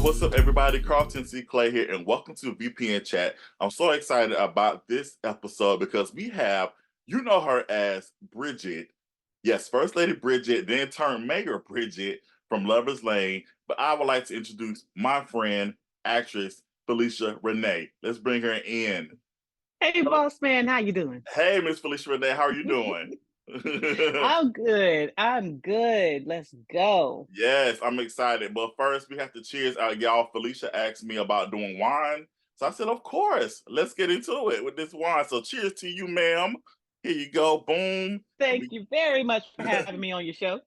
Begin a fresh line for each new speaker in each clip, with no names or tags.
What's up, everybody? Carlton C. Clay here, and welcome to VPN Chat. I'm so excited about this episode because we have, you know her as Bridget. Yes, First Lady Bridget, then turned Mayor Bridget from Lover's Lane. But I would like to introduce my friend, actress Felicia Renee. Let's bring her in.
Hey, boss man, how you doing?
Hey, Miss Felicia Renee, how are you doing?
I'm good. I'm good. Let's go.
Yes, I'm excited. But first, we have to cheers out, y'all. Felicia asked me about doing wine. So I said, of course, let's get into it with this wine. So cheers to you, ma'am. Here you go. Boom.
Thank you very much for having me on your show.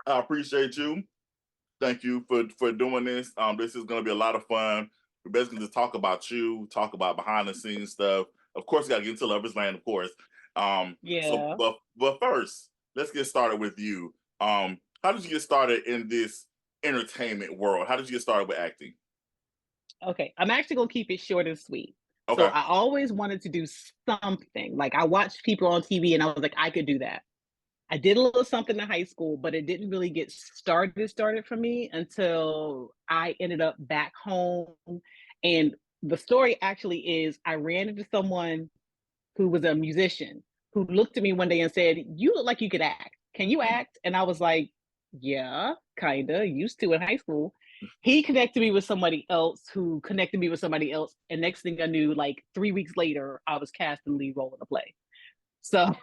I appreciate you. Thank you for doing this. This is going to be a lot of fun. We're basically just talk about you, talk about behind the scenes stuff. Of course, we got to get into Lover's Land, of course.
Yeah.
But first, let's get started with you. How did you get started in this entertainment world? How did you get started with acting?
Okay. I'm actually going to keep it short and sweet. So
Okay.
I always wanted to do something. Like I watched people on TV and I was like, I could do that. I did a little something in high school, but it didn't really get started for me until I ended up back home. And the story actually is I ran into someone who was a musician who looked at me one day and said, "You look like you could act. Can you act?" And I was like, "Yeah, kinda, used to in high school." He connected me with somebody else who connected me with somebody else. And next thing I knew, like 3 weeks later, I was cast in the lead role in a play. So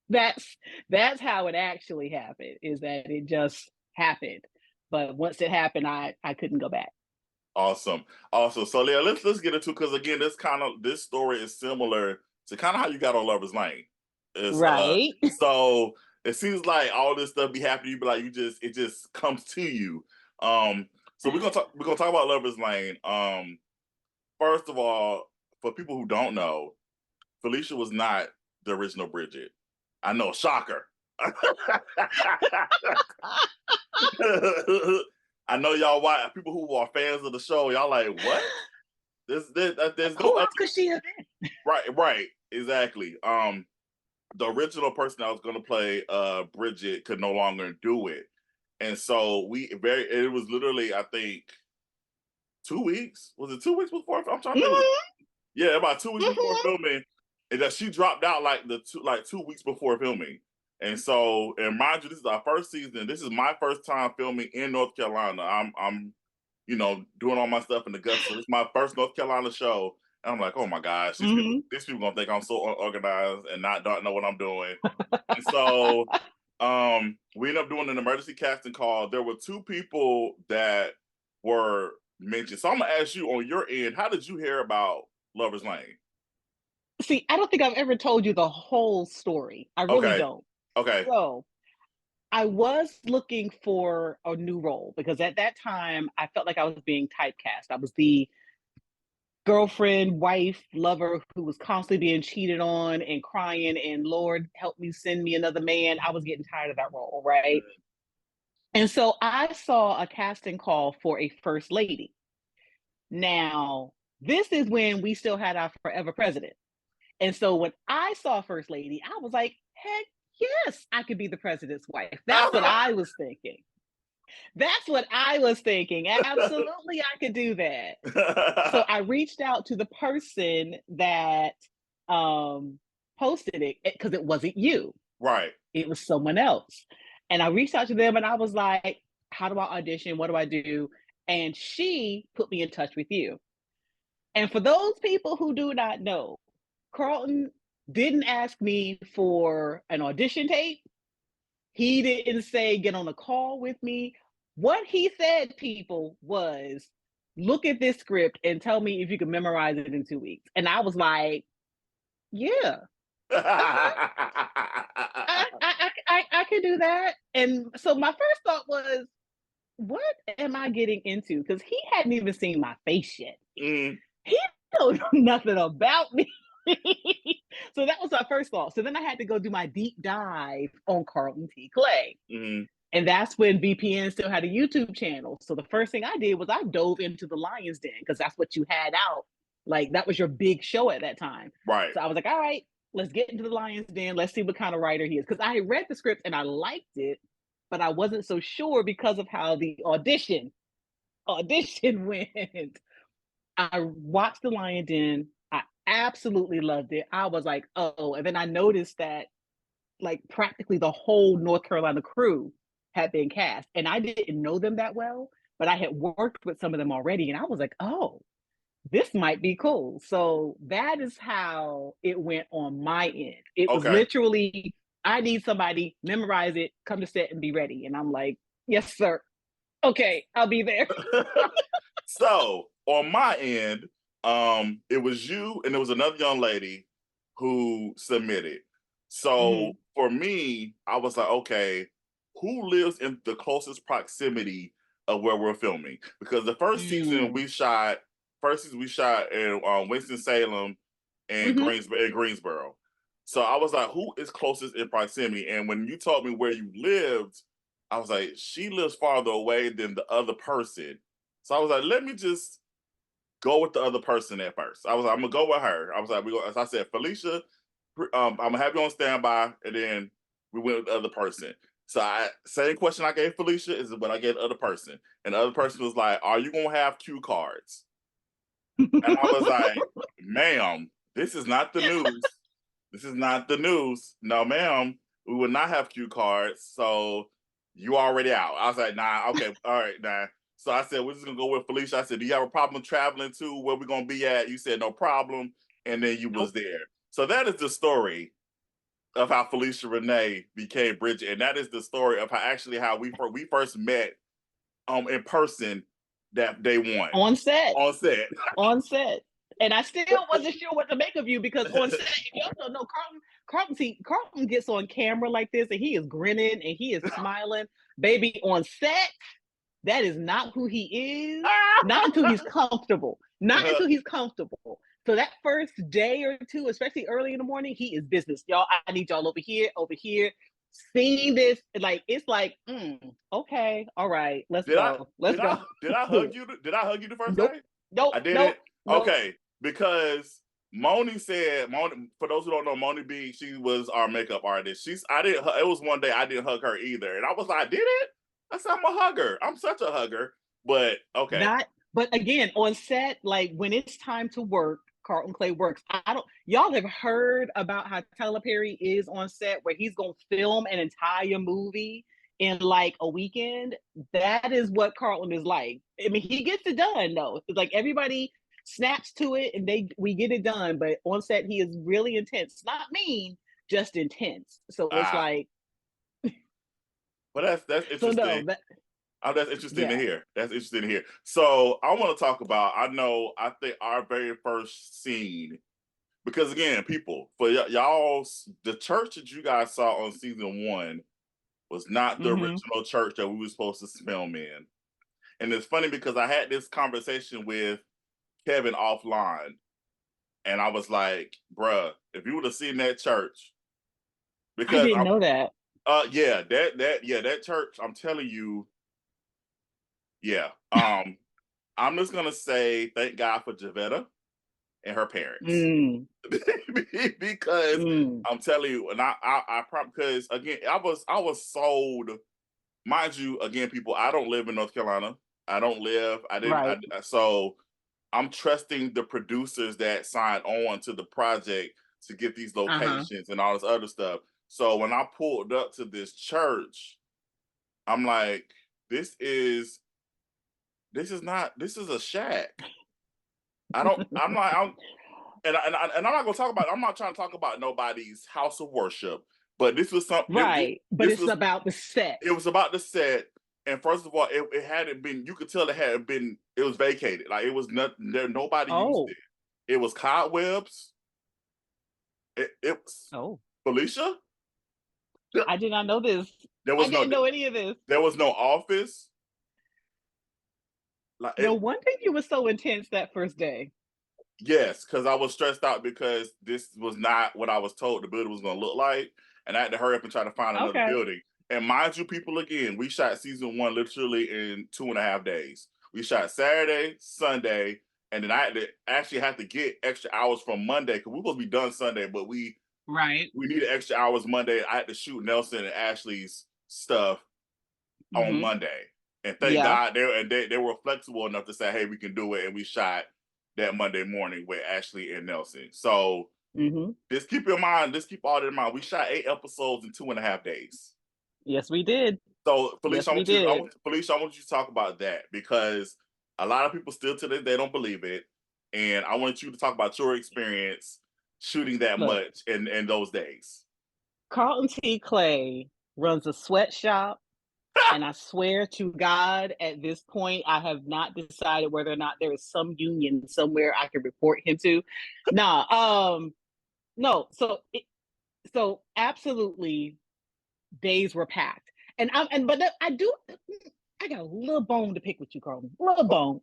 that's that's how it actually happened, is that it just happened. But once it happened, I couldn't go back.
Awesome. Awesome. So yeah, let's get into, because again, this story is similar to kind of how you got on Lover's Lane. It's
Right.
so it seems like all this stuff be happening, you be like, it just comes to you. So we're gonna talk about Lover's Lane. First of all, for people who don't know, Felicia was not the original Bridget. I know, shocker. I know y'all white people who are fans of the show. Y'all like, what? There's no
Who
other.
else could she have been?
Right, exactly. The original person that was going to play Bridget could no longer do it, and so it was literally, I think, 2 weeks. Was it 2 weeks before? I'm trying to remember.
Mm-hmm.
Yeah, about 2 weeks before
Mm-hmm.
filming, and that she dropped out like 2 weeks before filming. And so, and mind you, this is our first season. This is my first time filming in North Carolina. I'm doing all my stuff in Augusta. So this is my first North Carolina show. And I'm like, oh my gosh,
Mm-hmm.
these people gonna think I'm so unorganized and not don't know what I'm doing. And so we ended up doing an emergency casting call. There were two people that were mentioned. So I'm gonna ask you, on your end, how did you hear about Lover's Lane?
See, I don't think I've ever told you the whole story. I really
Okay.
don't.
Okay.
So I was looking for a new role because at that time I felt like I was being typecast. I was the girlfriend, wife, lover who was constantly being cheated on and crying, and Lord help me, send me another man. I was getting tired of that role, right? And so I saw a casting call for a first lady. Now, this is when we still had our forever president. And so when I saw First Lady, I was like, heck yes, I could be the president's wife. That's what I was thinking. That's what I was thinking. Absolutely, I could do that. So I reached out to the person that posted it because it wasn't you,
Right.
it was someone else. And I reached out to them and I was like, how do I audition? What do I do? And she put me in touch with you. And for those people who do not know, Carlton didn't ask me for an audition tape. He didn't say get on a call with me. What he said, people, was look at this script and tell me if you can memorize it in 2 weeks. And I was like, yeah, okay. I can do that. And so my first thought was, what am I getting into? Because he hadn't even seen my face yet.
Mm.
He don't know nothing about me. So that was my first thought. So then I had to go do my deep dive on Carlton T. Clay.
Mm.
And that's when VPN still had a YouTube channel. So the first thing I did was I dove into the Lion's Den because that's what you had out. Like that was your big show at that time.
Right.
So I was like, all right, let's get into the Lion's Den. Let's see what kind of writer he is. Because I had read the script and I liked it, but I wasn't so sure because of how the audition audition went. I watched The Lion Den. I absolutely loved it. I was like, oh, and then I noticed that like practically the whole North Carolina crew had been cast, and I didn't know them that well, but I had worked with some of them already, and I was like, oh, this might be cool. So that is how it went on my end. It was
Okay.
literally, I need somebody, memorize it, come to set and be ready. And I'm like, yes, sir. Okay, I'll be there.
So on my end, it was you and there was another young lady who submitted. So
Mhm.
for me, I was like, okay, who lives in the closest proximity of where we're filming? Because the
Mm.
first season we shot in Winston Salem and
Mhm.
Greensboro. So I was like, who is closest in proximity? And when you told me where you lived, I was like, she lives farther away than the other person. So I was like, let me just go with the other person at first. I was like, I'm gonna go with her. I was like, as I said, Felicia, I'm gonna have you on standby, and then we went with the other person. So same question I gave Felicia is what I gave the other person, and the other person was like, "Are you gonna have cue cards?" And I was like, "Ma'am, this is not the news. This is not the news. No, ma'am, we will not have cue cards. So you already out." I was like, "Nah, okay, all right, nah." So I said, "We're just gonna go with Felicia." I said, "Do you have a problem traveling to where we're gonna be at?" You said, "No problem," and then you was
Nope.
there. So that is the story of how Felicia Renee became Bridget, and that is the story of how we first met in person that day one
On set.
on set.
On set. And I still wasn't sure what to make of you because on set, if y'all don't know Carlton gets on camera like this and he is grinning and he is smiling. Baby, on set, that is not who he is. Not until he's comfortable. Not until he's comfortable. So that first day or two, especially early in the morning, he is business. Y'all, I need y'all over here. Seeing this, like it's like, okay, all right, let's
Did I
go. Let's go.
did I hug you? Did I hug you the first
Nope.
day?
Nope.
I
Nope.
didn't.
Nope.
Okay, because Moni, for those who don't know, Moni B, she was our makeup artist. I didn't. It was one day I didn't hug her either, and I was like, I did it. I said I'm a hugger. I'm such a hugger. But okay,
Not, but again, on set, like when it's time to work, Carlton Clay works. I don't, y'all have heard about how Tyler Perry is on set where he's going to film an entire movie in like a weekend. That is what Carlton is like. I mean, he gets it done though. It's like everybody snaps to it and we get it done. But on set, he is really intense. Not mean, just intense. So it's
ah,
like,
but that's
so no,
interesting. Oh, that's interesting to
yeah.
hear. That's interesting to hear. So I want to talk about. I think our very first scene, because again, people, for y'all, the church that you guys saw on season one was not the
Mm-hmm.
original church that we were supposed to film in. And it's funny because I had this conversation with Kevin offline, and I was like, bruh, if you would have seen that church,
I
because
didn't know that.
yeah, that church, I'm telling you, yeah. I'm just gonna say thank God for Javetta and her parents.
Mm,
Because
mm.
I'm telling you, and I probably, because again, I was sold. Mind you, again, people, I don't live in North Carolina. I don't live. I didn't.
Right.
So I'm trusting the producers that signed on to the project to get these
Uh-huh.
locations and all this other stuff. So when I pulled up to this church, I'm like, this is a shack. I don't. I'm like, and I'm not gonna talk about. I'm not trying to talk about nobody's house of worship, but this was something.
Right. But
This
it's
was
about the set.
it was about the set. And first of all, it hadn't been. You could tell it hadn't been. It was vacated. Like it was not there. Nobody used
Oh.
it. It was cobwebs. It was
Oh.
Felicia.
I did not know this.
There
I
was no.
didn't know any of this.
There was no office. Like
No
it.
wonder you were so intense that first day.
Yes, because I was stressed out because this was not what I was told the building was going to look like, and I had to hurry up and try to find another
Okay.
building. And mind you, people, again, we shot season one literally in 2.5 days. We shot Saturday, Sunday, and then I had to actually have to get extra hours from Monday because we were supposed to be done Sunday, but
Right.
we needed extra hours Monday. I had to shoot Nelson and Ashley's stuff on
Mm-hmm.
Monday. And thank God they were flexible enough to say, hey, we can do it. And we shot that Monday morning with Ashley and Nelson. So just keep in mind, just keep all that in mind. We shot 8 episodes in 2.5 days.
Yes, we did.
So Felicia,
Yes, we did.
Felicia, I want you to talk about that because a lot of people still to this day don't believe it. And I want you to talk about your experience shooting that much in those days.
Carlton T. Clay runs a sweatshop. And I swear to God, at this point, I have not decided whether or not there is some union somewhere I can report him to. No. So absolutely, days were packed, but I got a little bone to pick with you, Carlton. Little bone.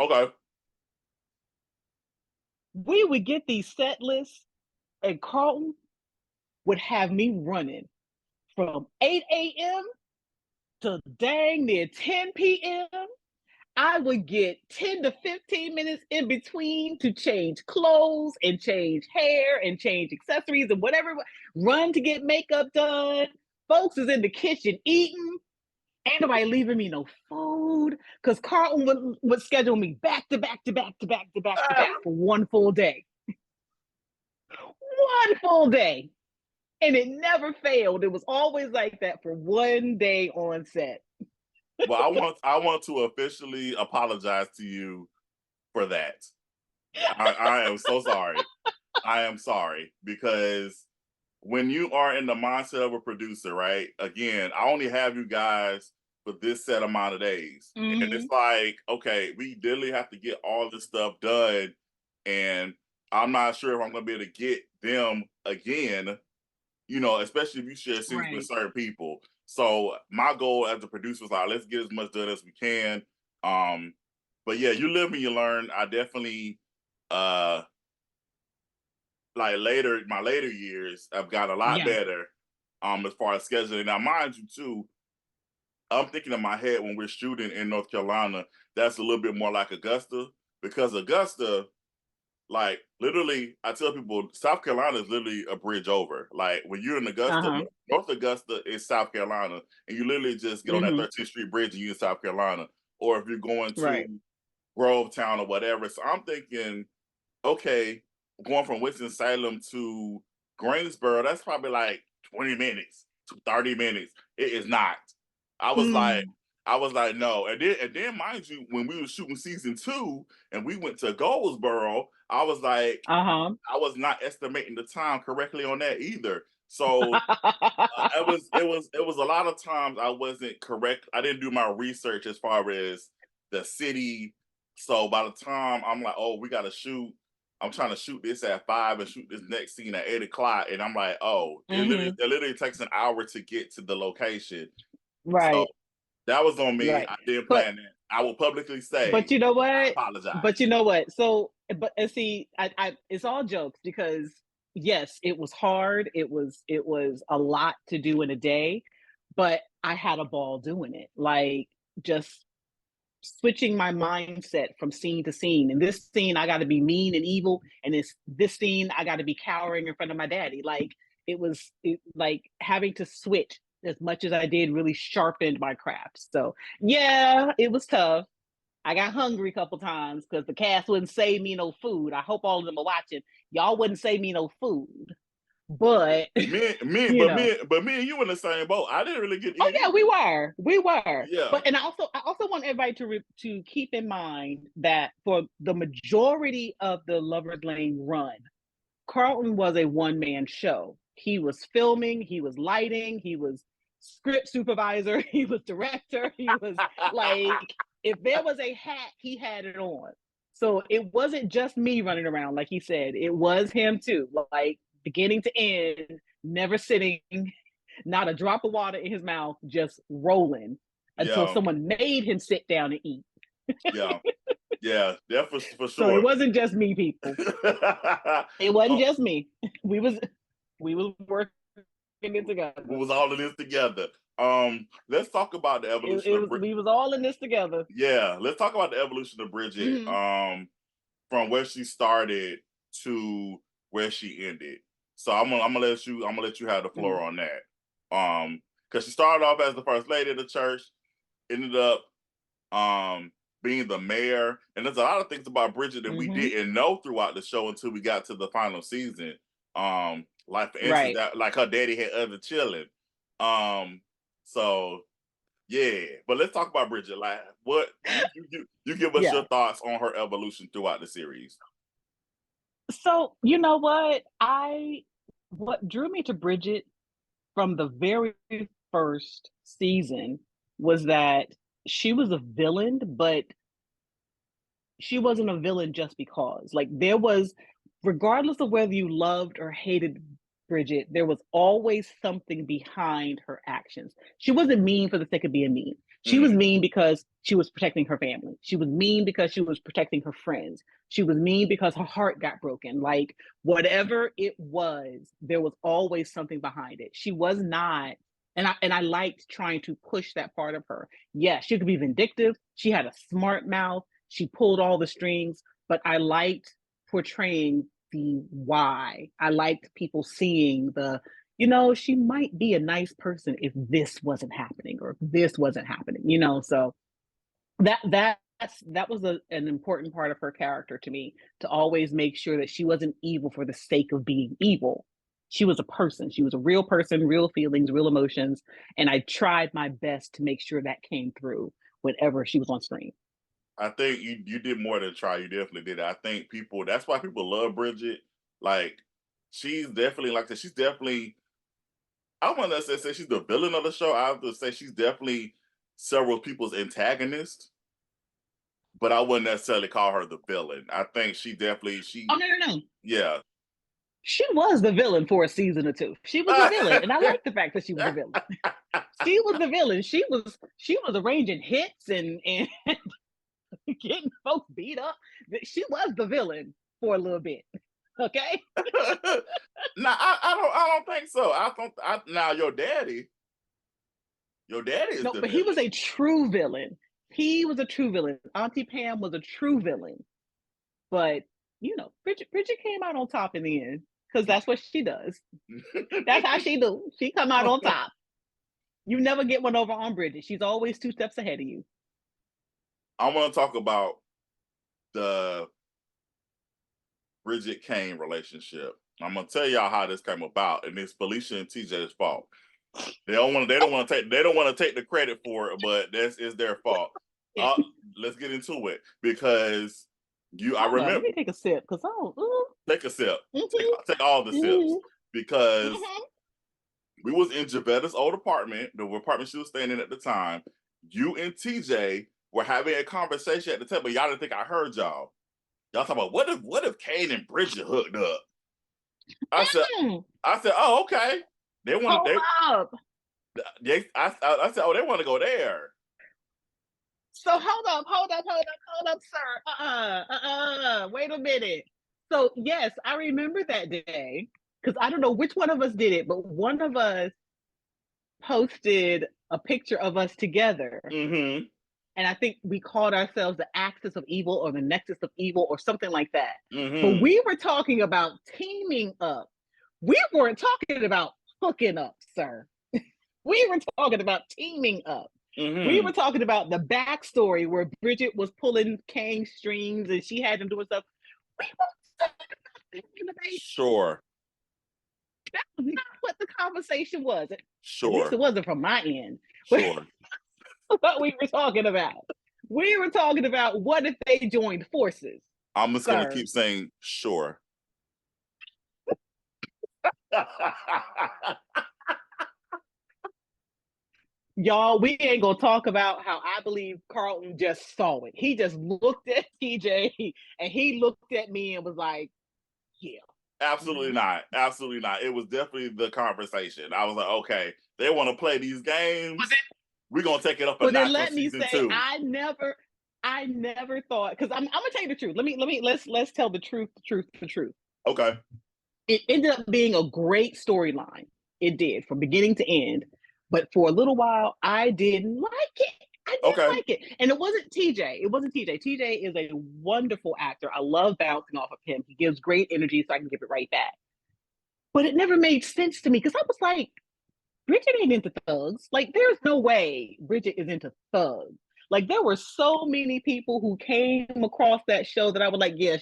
Okay.
We would get these set lists, and Carlton would have me running from 8 a.m. to dang near 10 p.m. I would get 10 to 15 minutes in between to change clothes and change hair and change accessories and whatever. Run to get makeup done. Folks is in the kitchen eating. Ain't nobody leaving me no food because Carlton would schedule me back to back for one full day. One full day. And it never failed. It was always like that for one day on set.
Well, I want to officially apologize to you for that. I am so sorry. I am sorry because when you are in the mindset of a producer, right? Again, I only have you guys for this set amount of days. And it's like, okay, we literally have to get all this stuff done. And I'm not sure if I'm going to be able to get them again, especially if you share scenes with certain people. So my goal as a producer was like, let's get as much done as we can. But yeah, you live and you learn. I definitely, my later years, I've got a lot better as far as scheduling. Now, mind you, too, I'm thinking in my head when we're shooting in North Carolina, that's a little bit more like Augusta because Augusta, like literally, I tell people South Carolina is literally a bridge over. Like when you're in Augusta, North Augusta is South Carolina, and you literally just get on that 13th Street Bridge and you're in South Carolina. Or if you're going to Grovetown or whatever. So I'm thinking, okay, going from Winston-Salem to Greensboro, that's probably like 20 minutes to 30 minutes. It is not. I was like, no. And then mind you, when we were shooting season 2 and we went to Goldsboro, I was like, I was not estimating the time correctly on that either. So it was a lot of times I wasn't correct. I didn't do my research as far as the city. So by the time I'm like, oh, we got to shoot. I'm trying to shoot this at 5 and shoot this next scene at 8 o'clock. And I'm like, oh, it literally takes an hour to get to the location.
Right.
So that was on me. I didn't plan that. I will publicly say,
but you know what? I
apologize.
But you know what? So, and see, it's all jokes because yes, it was hard. It was a lot to do in a day, but I had a ball doing it. Like just switching my mindset from scene to scene. In this scene, I got to be mean and evil, and this scene, I got to be cowering in front of my daddy. Like it was like having to switch as much as I did really sharpened my craft. So yeah, it was tough. I got hungry a couple times because the cast wouldn't save me no food. I hope all of them are watching. Y'all wouldn't save me no food. But
me and you in the same boat. I didn't really get.
Oh yeah, we were.
Yeah.
But I also want everybody to keep in mind that for the majority of the Lover's Lane run, Carlton was a one-man show. He was filming, he was lighting, he was script supervisor, he was director, he was like, if there was a hat, he had it on. So it wasn't just me running around, like he said, it was him too, like beginning to end, never sitting, not a drop of water in his mouth, just rolling until someone made him sit down and eat.
Yeah, for sure.
So it wasn't just me, people. It wasn't just me. We was working it together.
We was all in this together. Let's talk about the evolution.
We was all in this together.
Yeah, let's talk about the evolution of Bridget. From where she started to where she ended. So I'm gonna let you have the floor on that. Because she started off as the first lady of the church. ended up being the mayor. And there's a lot of things about Bridget that we didn't know throughout the show until we got to the final season. Like for instance,
Right.
that like her daddy had other children. So yeah, but let's talk about Bridget. Like, what you give us your thoughts on her evolution throughout the series?
So you know what drew me to Bridget from the very first season was that she was a villain, but she wasn't a villain just because. Like there was, regardless of whether you loved or hated Bridget, there was always something behind her actions. She wasn't mean for the sake of being mean. She was mean because she was protecting her family. She was mean because she was protecting her friends. She was mean because her heart got broken. Like whatever it was, there was always something behind it. She was not, and I liked trying to push that part of her. Yes, she could be vindictive. She had a smart mouth. She pulled all the strings, but I liked portraying the why. I liked people seeing she might be a nice person if this wasn't happening or if this wasn't happening, So that was an important part of her character to me, to always make sure that she wasn't evil for the sake of being evil. She was a person. She was a real person, real feelings, real emotions. And I tried my best to make sure that came through whenever she was on screen.
I think you did more than try. You definitely did it. I think that's why people love Bridget. Like, she's definitely like that. She's definitely, I want to say she's the villain of the show. I have to say she's definitely several people's antagonist, but I wouldn't necessarily call her the villain. I think
Oh, no.
Yeah.
She was the villain for a season or two. She was a villain, and I like the fact that she was a villain. She was the villain. She was arranging hits and getting folks beat up. She was the villain for a little bit. Okay.
No, I don't think so. Now your daddy is
no,
the
but
villain.
he was a true villain. He was a true villain. Auntie Pam was a true villain. But Bridget came out on top in the end because that's what she does. That's how she do. She come out on top. You never get one over on Bridget. She's always 2 steps ahead of you.
I want to talk about the Bridget Kane relationship. I'm gonna tell y'all how this came about, and it's Felicia and TJ's fault. They don't want to take the credit for it, but this is their fault. Let's get into it because I remember.
Let me take a sip because
take a sip. Take all the sips because we was in Javetta's old apartment, the apartment she was staying in at the time. You and TJ were having a conversation at the table. Y'all didn't think I heard y'all. Y'all talking about what if Kane and Bridget hooked up? I said, oh, okay. They want to. I said, oh, they want to go there.
So hold up, sir. Wait a minute. So yes, I remember that day because I don't know which one of us did it, but one of us posted a picture of us together. And I think we called ourselves the axis of evil or the nexus of evil or something like that. But we were talking about teaming up. We weren't talking about hooking up, sir. We were talking about teaming up. We were talking about the backstory where Bridget was pulling Kang strings and she had him doing stuff. We were talking about
Sure.
That was not what the conversation was.
Sure.
At least it wasn't from my end.
Sure.
What we were talking about. We were talking about what if they joined forces.
I'm just going to keep saying sure.
Y'all, we ain't gonna talk about how I believe Carlton just saw it. He just looked at TJ and he looked at me and was like, yeah.
Absolutely not. Absolutely not. It was definitely the conversation. I was like, okay, they want to play these games. We're gonna take it up a notch for season 2.
I never thought, because I'm gonna tell you the truth. Let's tell the truth.
Okay.
It ended up being a great storyline. It did, from beginning to end. But for a little while, I didn't like it. I didn't like it. And it wasn't TJ. TJ is a wonderful actor. I love bouncing off of him. He gives great energy, so I can give it right back. But it never made sense to me because I was like, Bridget ain't into thugs. Like, there's no way Bridget is into thugs. Like, there were so many people who came across that show that I was like, yeah,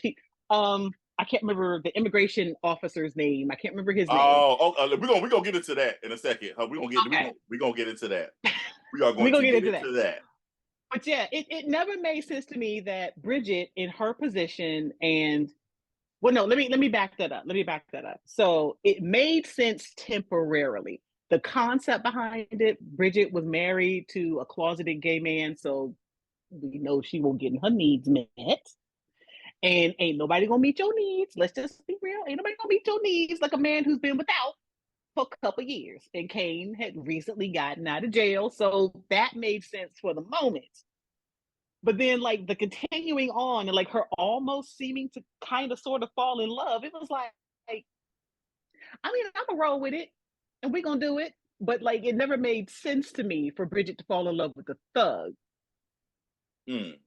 I can't remember the immigration officer's name. I can't remember his name.
We're gonna get into that in a second.
Okay.
We're gonna get into that. We are
We're
going
gonna
to
get
get
into that.
into that.
But yeah, it never made sense to me that Bridget in her position and well, no, let me back that up. Let me back that up. So it made sense temporarily. The concept behind it, Bridget was married to a closeted gay man, so we know she won't get her needs met. And ain't nobody gonna meet your needs. Let's just be real. Ain't nobody gonna meet your needs like a man who's been without for a couple years. And Kane had recently gotten out of jail, so that made sense for the moment. But then, like, the continuing on and like her almost seeming to kind of sort of fall in love, it was like I mean, I'm gonna roll with it, and we're gonna do it. But like, it never made sense to me for Bridget to fall in love with the thug,
Mm.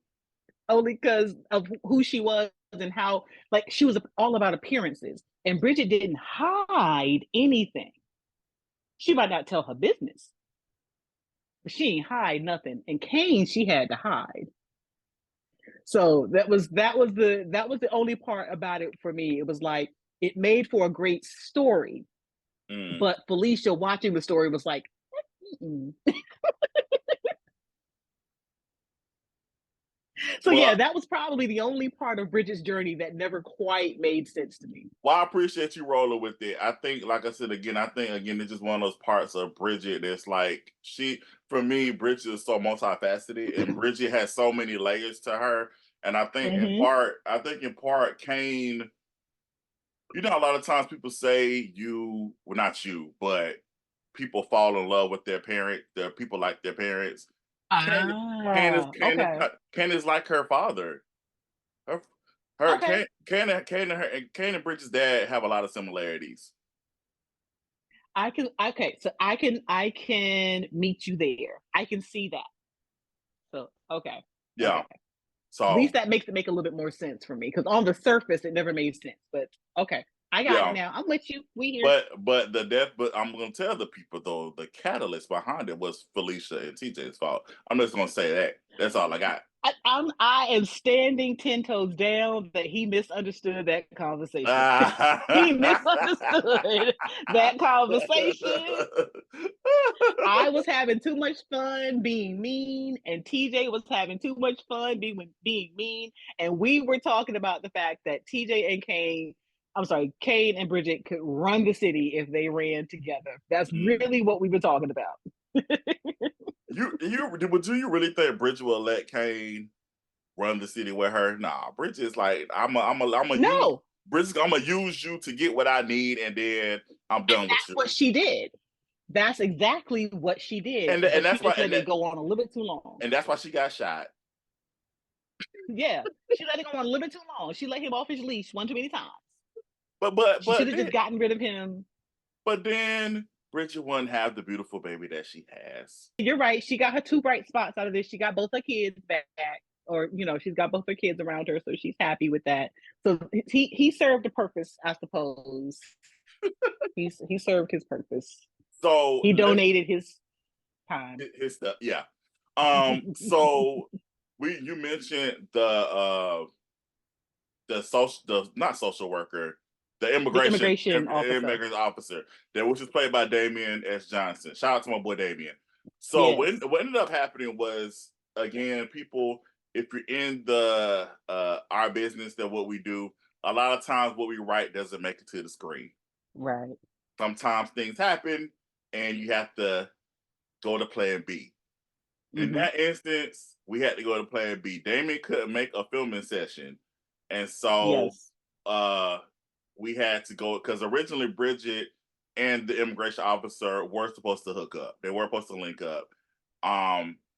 only because of who she was and how like she was all about appearances. And Bridget didn't hide anything. She might not tell her business, but she ain't hide nothing. And Kane, she had to hide. So that was the only part about it for me. It was like it made for a great story,
Mm.
but Felicia watching the story was like, mm. So
Well,
yeah, that was probably the only part of Bridget's journey that never quite made sense to me.
well, I appreciate you rolling with it. I think, like I said again, it's just one of those parts of Bridget that's like for me, Bridget is so multifaceted, and Bridget has so many layers to her. And
Mm-hmm.
in part, Kane. You know, a lot of times people say well, not you, but people fall in love with their parent. The people like their parents. Kane,
Okay.
Kane is like her father. Her, her
Okay.
Kane and Bridget's dad have a lot of similarities.
I can meet you there. I can see that. So okay.
Yeah.
Okay. At
So
least that makes it make a little bit more sense for me because on the surface it never made sense. But okay, I got it
yeah.
now. I'm with you. We here.
But I'm gonna tell the people though the catalyst behind it was Felicia and TJ's fault. I'm just gonna say that. That's all I got.
I am standing 10 toes down that he misunderstood that conversation. He
Ah.
misunderstood that conversation. I was having too much fun being mean, and TJ was having too much fun being mean. And we were talking about the fact that Kane and Bridget could run the city if they ran together. That's
Mm.
really what we were talking about.
Do you really think Bridget will let Kane run the city with her? Nah, Bridget's like
No,
I'm gonna use you to get what I need, and then I'm
and
done with
that's what
you.
she did. That's exactly what she did,
And
but she
that's why
just let it go on a little bit too long.
and that's why she got shot.
Yeah, she let it go on a little bit too long. She let him off his leash one too many times.
But but
She should
but
have
then
just gotten rid of him.
but then Bridget wouldn't have the beautiful baby that she has.
You're right. She got her two bright spots out of this. She got both her kids back, or she's got both her kids around her, so she's happy with that. So he served a purpose, I suppose. He served his purpose.
So
He
let's
donated his time.
his stuff. Yeah. So you mentioned the not social worker, the
The immigration officer.
immigration officer, that which was played by Damian S. Johnson. Shout out to my boy Damian. So
Yes.
what ended up happening was, again, people, if you're in the our business, that what we do, a lot of times what we write doesn't make it to the screen.
Right.
Sometimes things happen and you have to go to plan B. In
Mm-hmm.
that instance, we had to go to plan B. Damien couldn't make a filming session. And so
Yes.
uh we had to go because originally Bridget and the immigration officer were supposed to hook up. They were supposed to link up.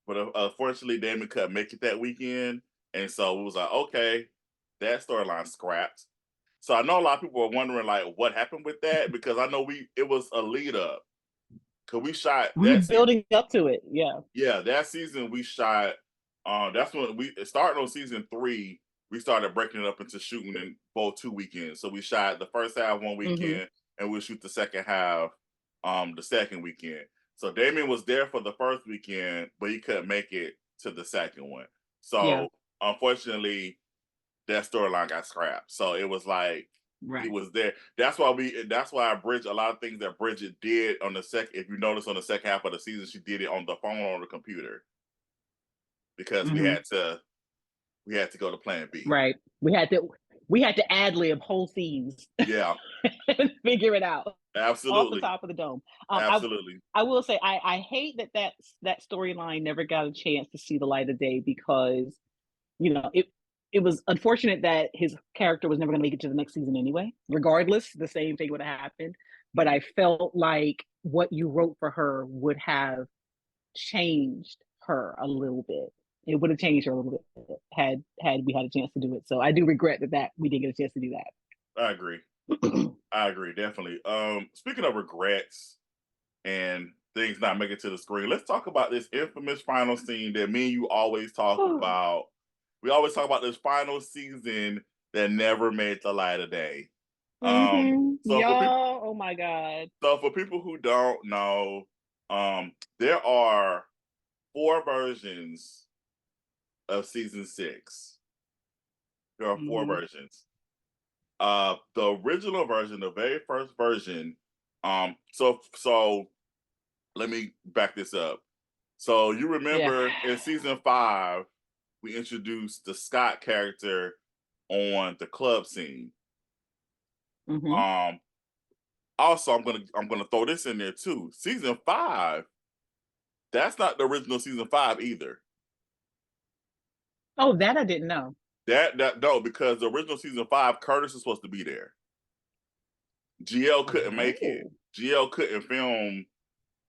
But unfortunately Damien couldn't make it that weekend. And so it was like, okay, that storyline scrapped. So I know a lot of people are wondering like what happened with that because I know it was a lead up. Cause we shot
We were
that season.
building up to it. Yeah.
Yeah, that season we shot. That's when we started on season 3. We started breaking it up into shooting in both 2 weekends. So we shot the first half one
Mm-hmm.
weekend, and we'll shoot the second half the second weekend. So Damien was there for the first weekend, but he couldn't make it to the second one.
Yeah.
So unfortunately, that storyline got scrapped. So it was like he
Right.
was there. That's why Bridget, a lot of things that Bridget did on the second, if you notice on the second half of the season, she did it on the phone or on the computer because
Mm-hmm.
we had to go to plan B.
Right. We had to ad lib whole scenes
Yeah,
and figure it out off the
absolutely.
top of the dome. I
Absolutely.
I will say I hate that storyline never got a chance to see the light of day because it was unfortunate that his character was never going to make it to the next season anyway. Regardless, the same thing would have happened. But I felt like what you wrote for her would have changed her a little bit. It would have changed her a little bit had we had a chance to do it. So I do regret that we didn't get a chance to do
I agree.
that.
I agree, definitely. Speaking of regrets and things not making it to the screen, let's talk about this infamous final scene that me and you always talk about. We always talk about this final season that never made the light of day. So for people,
Y'all, oh my God.
who don't know, there are 4 versions of season 6. There are 4 versions. The original version, the very first version. So let me back this up. So you
Yeah.
remember in season 5, we introduced the Scott character on the club scene.
Hmm.
Um, Also, I'm gonna throw this in there too. Season 5, that's not the original season 5 either.
Oh, that I didn't know.
That no, because the original season 5, Curtis is supposed to be there. GL couldn't make it.
Oh,
GL couldn't film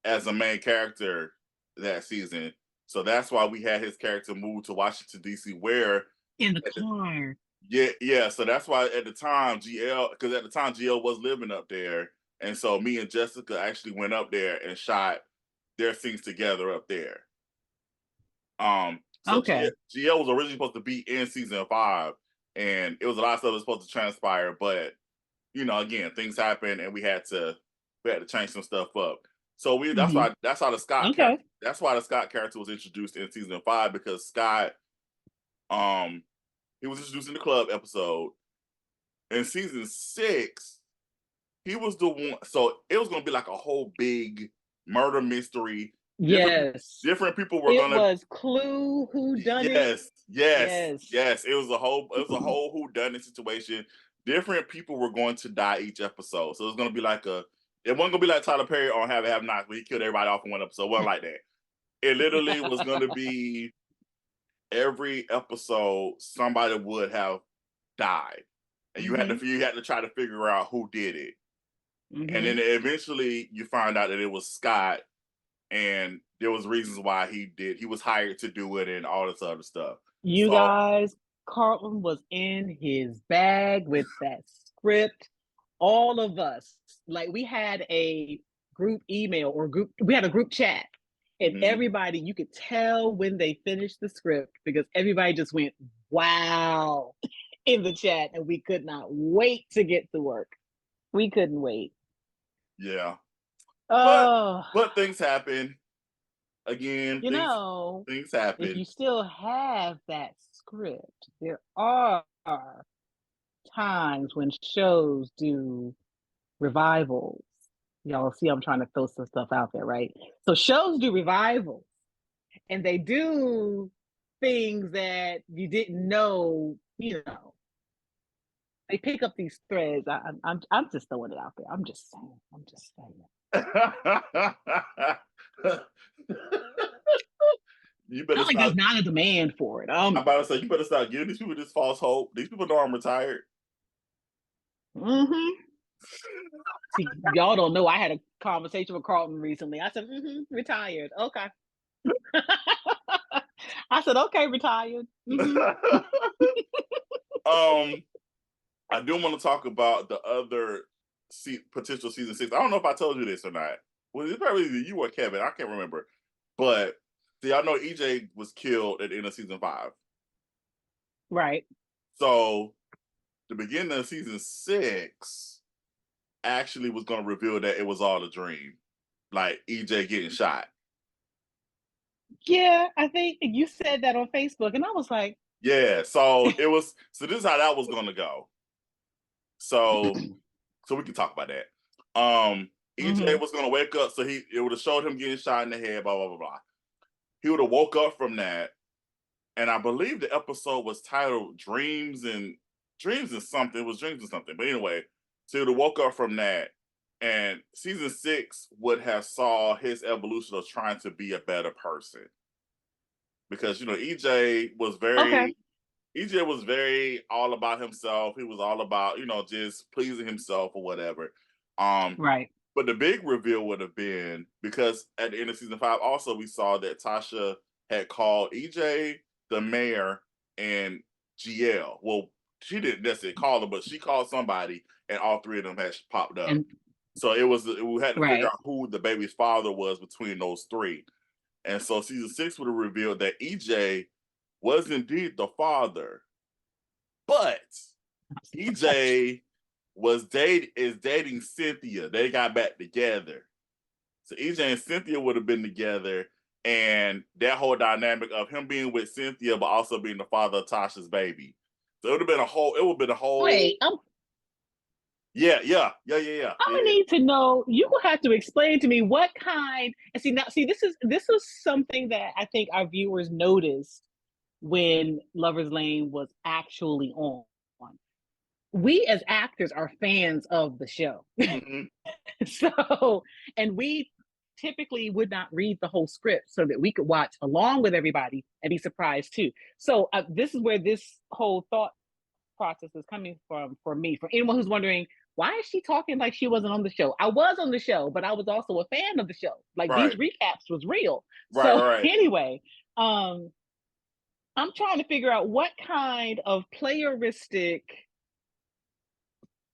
as a main character that season. So that's why we had his character move to Washington, D.C., where
in the car.
yeah. So that's why at the time because at the time GL was living up there, and so me and Jessica actually went up there and shot their scenes together up there. So
Okay.
GL was originally supposed to be in season 5, and it was a lot of stuff that was supposed to transpire, but again, things happened, and we had to change some stuff up. So
Hmm.
that's how the Scott
Okay.
character that's why the Scott character was introduced in season 5, because Scott um he was introduced in the club episode. In season 6, he was the one. So it was gonna be like a whole big murder mystery.
Yes.
Different people were
It
gonna.
was Clue who done it. Yes.
Yes. It was a whole who done it situation. Different people were going to die each episode. So it was gonna be like it wasn't gonna be like Tyler Perry on Have Not, where he killed everybody off in one episode. It wasn't like that. It literally was gonna be every episode somebody would have died. And
Hmm.
you had to try to figure out who did it. And
Hmm.
then eventually you find out that it was Scott, and there was reasons why he was hired to do it and all this other stuff.
You
So
guys, Carlton was in his bag with that script. All of us, like we had a group email or we had a group chat, and
mhm,
everybody, you could tell when they finished the script because everybody just went, wow, in the chat, and we could not wait to get to work. We couldn't wait.
yeah. But
Oh,
things happen. Again,
you know,
things
if
happen.
you still have that script, there are times when shows do revivals. Y'all see, I'm trying to throw some stuff out there, right? So shows do revivals, and they do things that you didn't know. They pick up these threads. I'm just throwing it out there. I'm just saying. I'm just saying.
You better
Not like there's
stop.
not a demand for it.
I'm about to say, you better stop giving these people this false hope. These people know I'm retired.
Mm-hmm. See, y'all don't know. I had a conversation with Carlton recently. I said, retired. Okay. I said, okay, retired.
um, I do want to talk about the other potential season 6. I don't know if I told you this or not. Well, it's probably either you or Kevin. I can't remember. But see, I know EJ was killed at the end of season 5.
Right.
So the beginning of season 6, actually was going to reveal that it was all a dream, like EJ getting shot.
Yeah, I think you said that on Facebook, and I was like,
Yeah, so it was. So this is how that was going to go. So we can talk about that. EJ was going to wake up, so it would have showed him getting shot in the head. Blah blah blah blah. He would have woke up from that, and I believe the episode was titled Dreams and something. It was Dreams and something. But anyway, so he would have woke up from that, and season 6 would have saw his evolution of trying to be a better person. Because
okay,
EJ was very all about himself. He was all about, just pleasing himself or whatever.
right.
But the big reveal would have been, because at the end of season 5, also we saw that Tasha had called EJ, the mayor, and GL. Well, she didn't necessarily call them, but she called somebody, and all three of them had popped up.
And
So we had to figure
right.
out who the baby's father was between those three. And so season 6 would have revealed that EJ was indeed the father, but EJ is dating Cynthia. They got back together. So EJ and Cynthia would have been together, and that whole dynamic of him being with Cynthia, but also being the father of Tasha's baby. So it would have been a whole.
Wait,
Yeah.
I'm gonna need to know. You will have to explain to me what kind. And see, this is something that I think our viewers noticed when Lover's Lane was actually on. We as actors are fans of the show,
Mm-hmm.
so and we typically would not read the whole script so that we could watch along with everybody and be surprised too. So this is where this whole thought process is coming from for me. For anyone who's wondering, why is she talking like she wasn't on the show? I was on the show, but I was also a fan of the show. Like these
Right.
recaps was real.
Right.
So
Right.
anyway, I'm trying to figure out what kind of playeristic,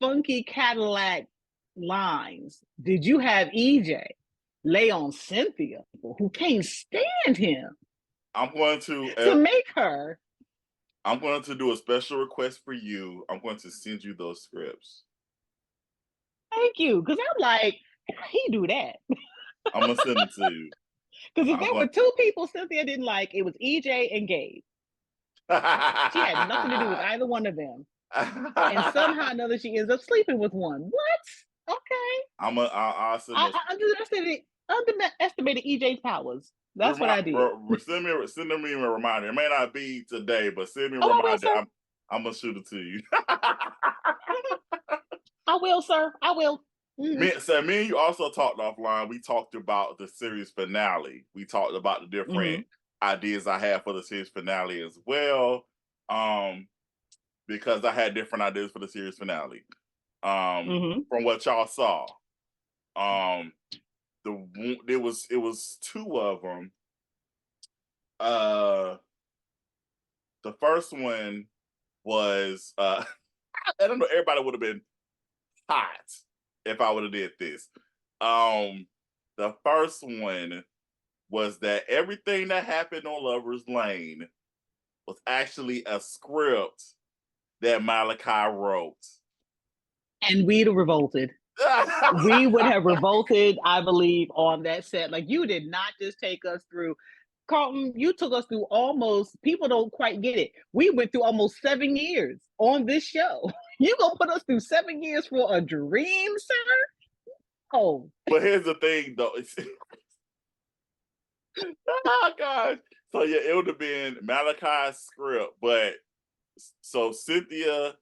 funky Cadillac lines did you have EJ lay on Cynthia, who can't stand him,
I'm going to
make her.
I'm going to do a special request for you. I'm going to send you those scripts.
Thank you, because I'm like, he do that.
I'm gonna send it to you.
Because if there were two people Cynthia didn't like, it was EJ and Gabe. She had nothing to do with either one of them. And somehow or another, she ends up sleeping with one. What? Okay.
I'll send those.
I underestimated EJ's powers. That's what I did.
Send me a reminder. It may not be today, but send me a
I will,
reminder.
sir.
I'm gonna shoot it to you.
I will, sir. I will.
Mm-hmm. Me and you also talked offline. We talked about the series finale. We talked about the different ideas I had for the series finale as well. Because I had different ideas for the series finale. From what y'all saw. It was two of them. The first one was I don't know, everybody would have been hot if I would have did this. The first one was that everything that happened on Lover's Lane was actually a script that Malachi wrote.
And we'd have revolted. We would have revolted, I believe, on that set. Like, you did not just take us through. Carlton, you took us through almost, people don't quite get it. We went through almost 7 years on this show. You gonna put us through 7 years for a dream, sir? Oh.
But here's the thing, though. Oh, gosh. So, yeah, it would have been Malachi's script, but so Cynthia,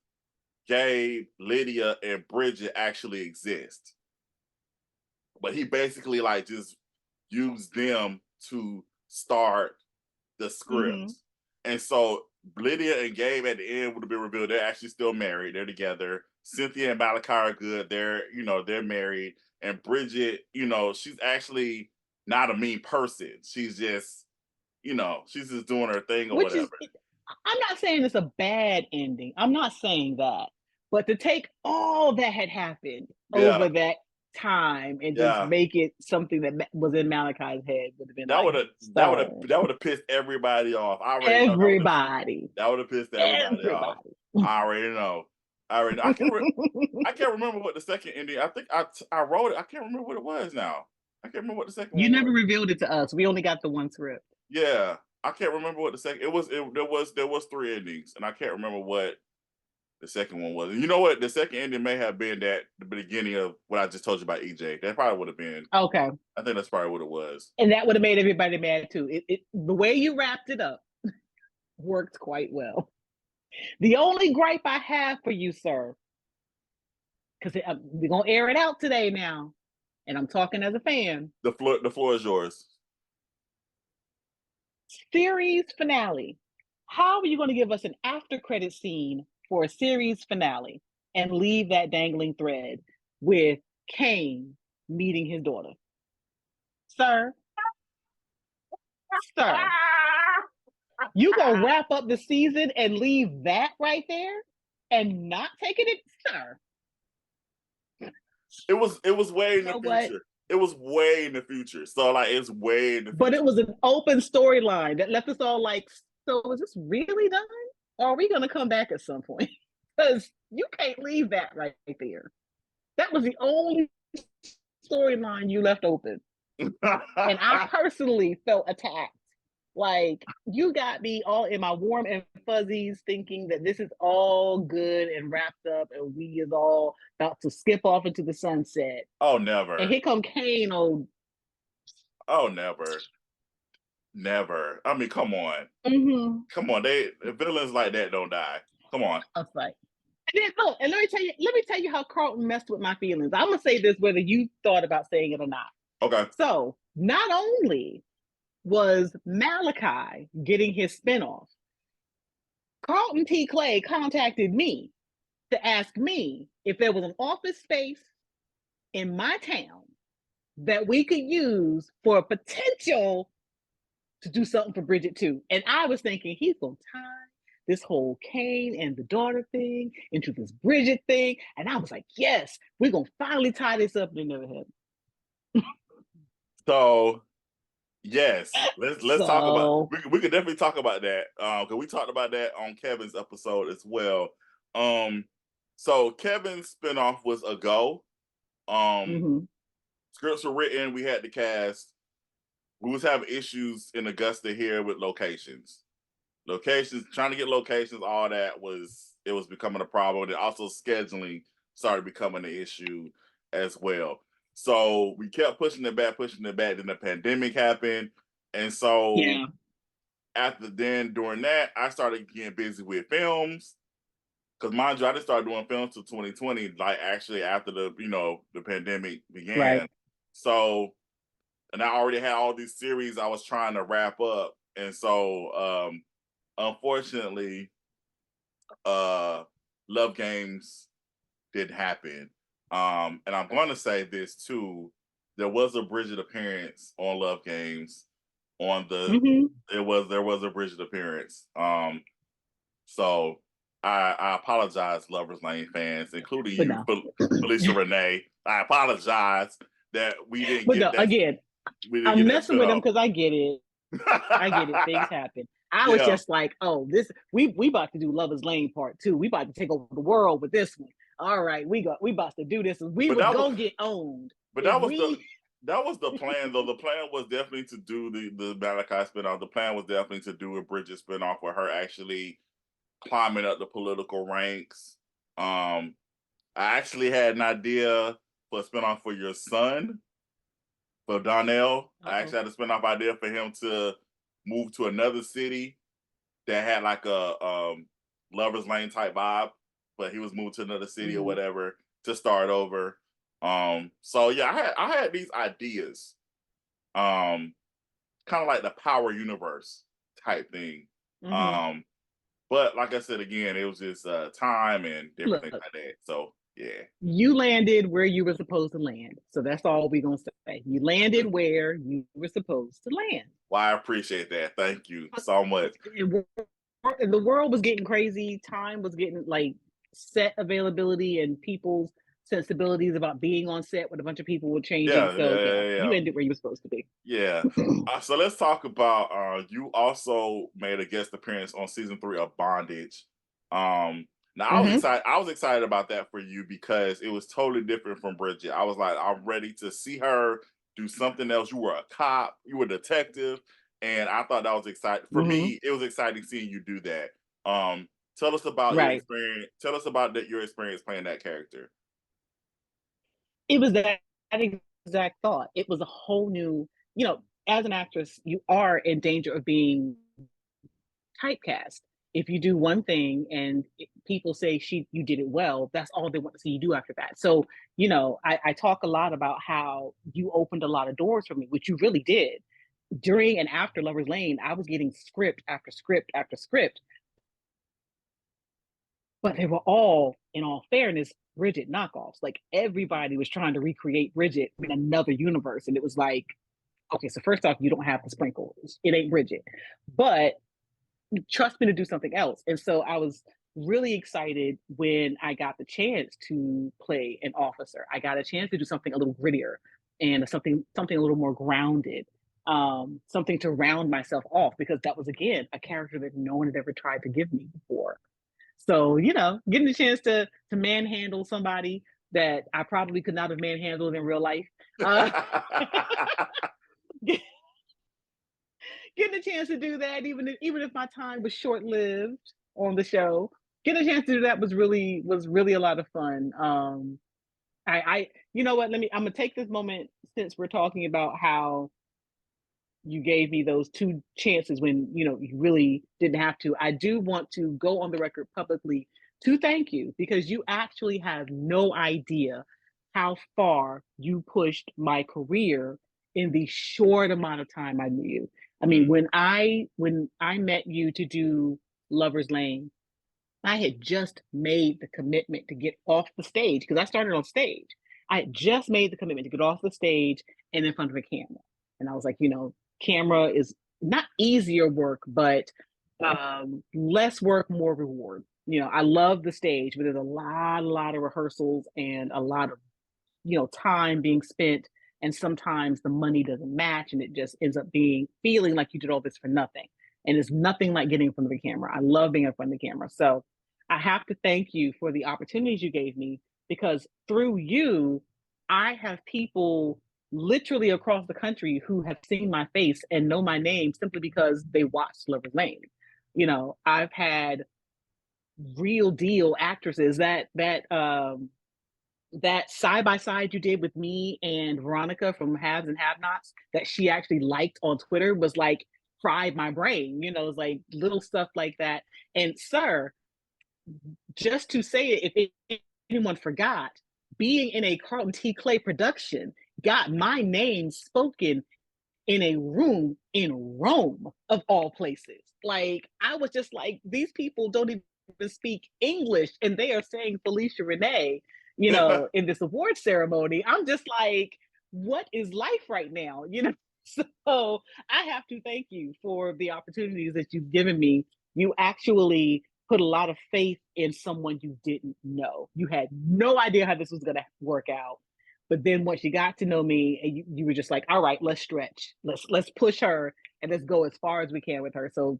Gabe, Lydia, and Bridget actually exist. But he basically just used them to start the script. And so Lydia and Gabe at the end would have been revealed they're actually still married. They're together. Cynthia and Malachi are good. They're married. And Bridget, she's actually not a mean person. She's just, she's just doing her thing or whatever.
I'm not saying it's a bad ending. I'm not saying that. But to take all that had happened over that time and just make it something that was in Malachi's head would have been that
would have pissed everybody off.
Everybody.
That would have pissed everybody off. I already know. I can't remember what the second ending. I think I wrote it. I can't remember what it was now. I can't remember what the second
You
one
never
was.
revealed it to us. We only got the one script.
Yeah, I can't remember what the second. There was three endings, and I can't remember what the second one was. And you know what? The second ending may have been that the beginning of what I just told you about EJ. That probably would have been.
Okay.
I think that's probably what it was.
And that would have made everybody mad too. The way you wrapped it up worked quite well. The only gripe I have for you, sir, because we're gonna air it out today now, and I'm talking as a fan.
The floor is yours.
Series finale. How are you going to give us an after credit scene for a series finale and leave that dangling thread with Kane meeting his daughter? Sir, sir, you gonna wrap up the season and leave that right there and not taking it, sir?
It was way in
You
the
know what?
future. It was way in the future. So like it's way in the
But
future.
it was an open storyline that left us all like, so is this really done? Or are we gonna come back at some point? Because you can't leave that right there. That was the only storyline you left open. And I personally felt attacked. Like, you got me all in my warm and fuzzies thinking that this is all good and wrapped up and we is all about to skip off into the sunset.
Oh,
And
never.
here come Kane.
Oh, never. Never. I mean, come on.
Mm-hmm.
Come on. Villains like that don't die. Come on.
I was like, and then look, and let me tell you how Carlton messed with my feelings. I'm gonna say this whether you thought about saying it or not.
Okay.
So not only was Malachi getting his spinoff, Carlton T. Clay contacted me to ask me if there was an office space in my town that we could use for a potential to do something for Bridget too. And I was thinking he's gonna tie this whole Kane and the daughter thing into this Bridget thing. And I was like, yes, we're gonna finally tie this up. And it never happened.
So yes, let's talk about.
So
We could definitely talk about that because we talked about that on Kevin's episode as well. So Kevin's spinoff was a go. Scripts were written. We had the cast. We was having issues in Augusta here with locations. Trying to get locations, all that was becoming a problem. And also scheduling started becoming an issue as well. So we kept pushing it back. Then the pandemic happened. And so during that, I started getting busy with films. Because mind you, I didn't start doing films till 2020, like actually after the pandemic began.
right.
So, and I already had all these series I was trying to wrap up. And so unfortunately, Love Games didn't happen. And I'm going to say this too: there was a Bridget appearance on Love Games. There was a Bridget appearance. So I apologize, Lovers Lane fans, including
But
you, Felicia Renee. I apologize that we didn't get that.
Again, I'm messing with them because I get it. I get it. Things happen. I was just like, oh, this we about to do Lovers Lane Part 2. We about to take over the world with this one. All right, we about to do this, and we would go get owned.
But that was the plan, though. The plan was definitely to do the Malachi spinoff. The plan was definitely to do a Bridget spinoff with her actually climbing up the political ranks. I actually had an idea for a spinoff for your son, for Donnell. I actually had a spinoff idea for him to move to another city that had like a Lover's Lane type vibe, but he was moved to another city or whatever to start over. So yeah, I had these ideas, kind of like the Power Universe type thing. But like I said again, it was just time and different things like that. So yeah,
you landed where you were supposed to land. So that's all we're gonna say. You landed where you were supposed to land.
Well, I appreciate that. Thank you so much.
And the world was getting crazy. Time was getting like set availability and people's sensibilities about being on set with a bunch of people were changing. You ended where you were supposed to be.
Yeah. So let's talk about you also made a guest appearance on season 3 of Bondage. Now
Mm-hmm.
I was excited about that for you because it was totally different from Bridget. I was like, I'm ready to see her do something else. You were a cop, you were a detective, and I thought that was exciting. For
Mm-hmm.
me, it was exciting seeing you do that. Tell us about your
Right.
experience. Tell us about your experience playing that character.
It was that exact thought. It was a whole new, as an actress, you are in danger of being typecast. If you do one thing and people say you did it well, that's all they want to see you do after that. So, I talk a lot about how you opened a lot of doors for me, which you really did. During and after Lover's Lane, I was getting script after script after script, but they were all, in all fairness, Bridget knockoffs. Like everybody was trying to recreate Bridget in another universe. And it was like, okay, so first off, you don't have the sprinkles. It ain't Bridget. But trust me to do something else. And so I was really excited when I got the chance to play an officer. I got a chance to do something a little grittier and something a little more grounded, something to round myself off, because that was again a character that no one had ever tried to give me before. So, getting the chance to manhandle somebody that I probably could not have manhandled in real life. Getting a chance to do that, even if my time was short lived on the show, getting a chance to do that was really a lot of fun. You know what? I'm gonna take this moment, since we're talking about how you gave me those two chances when you really didn't have to. I do want to go on the record publicly to thank you, because you actually have no idea how far you pushed my career in the short amount of time I knew you. I mean,
Mm.
when I met you to do Lover's Lane, I had just made the commitment to get off the stage, because I started on stage. I had just made the commitment to get off the stage and in front of a camera. And I was like, camera is not easier work, but less work, more reward. I love the stage, but there's a lot of rehearsals and a lot of time being spent, and sometimes the money doesn't match and it just ends up feeling like you did all this for nothing. And it's nothing like getting in front of the camera. I love being in front of the camera. So I have to thank you for the opportunities you gave me, because through you, I have people literally across the country who have seen my face and know my name simply because they watched Lover's Lane. I've had real deal actresses that side by side you did with me and Veronica from Haves and Have Nots, that she actually liked on Twitter, was like fried my brain. It's like little stuff like that. And sir, just to say it, if anyone forgot, being in a Carlton T. Clay production got my name spoken in a room in Rome, of all places. Like, I was just like, these people don't even speak English, and they are saying Felicia Renee, in this award ceremony. I'm just like, what is life right now? So I have to thank you for the opportunities that you've given me. You actually put a lot of faith in someone you didn't know. You had no idea how this was going to work out. But then once you got to know me, and you were just like, all right, let's stretch. Let's push her and let's go as far as we can with her. So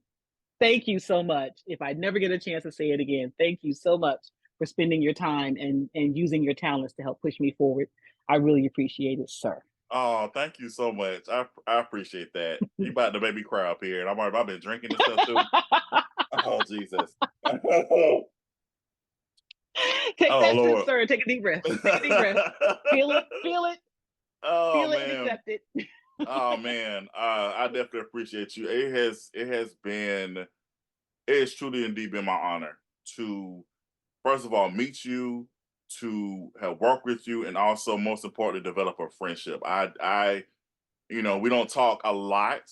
thank you so much. If I never get a chance to say it again, thank you so much for spending your time and using your talents to help push me forward. I really appreciate it, sir.
Oh, thank you so much. I appreciate that. You about to make me cry up here, and I've been drinking and stuff too. Oh Jesus.
Take
Oh
that sip,
Lord.
sir. Take a deep breath. Take a deep breath. Feel it, feel it,
Oh
feel it, and
man.
accept it.
Oh man. I definitely appreciate you. It has truly indeed been my honor to, first of all, meet you, to have worked with you, and also most importantly, develop a friendship. We don't talk a lot,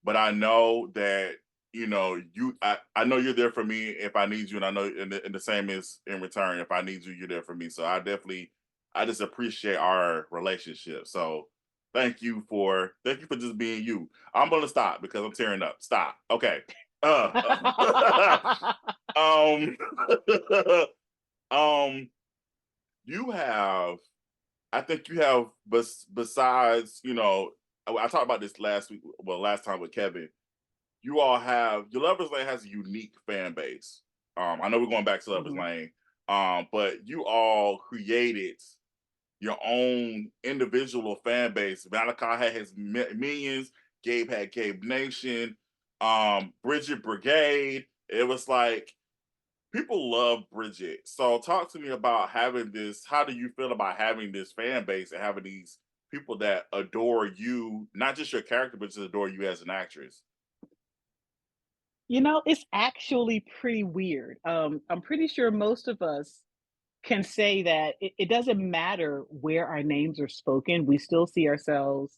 but I know that I know you're there for me if I need you, and I know, and the same is in return. If I need you, you're there for me. So I just appreciate our relationship. So thank you for just being you. I'm gonna stop because I'm tearing up. Stop. Okay. um, um, you have I think you have, besides, I talked about this last week, well, last time with Kevin. You all have, your Lovers Lane has a unique fan base. I know we're going back to Lover's Lane, but you all created your own individual fan base. Malachi had his millions, Gabe had Gabe Nation, Bridget Brigade. It was like people love Bridget. So talk to me about having this. How do you feel about having this fan base and having these people that adore you, not just your character, but just adore you as an actress?
You know, it's actually pretty weird. I'm pretty sure most of us can say that it doesn't matter where our names are spoken, we still see ourselves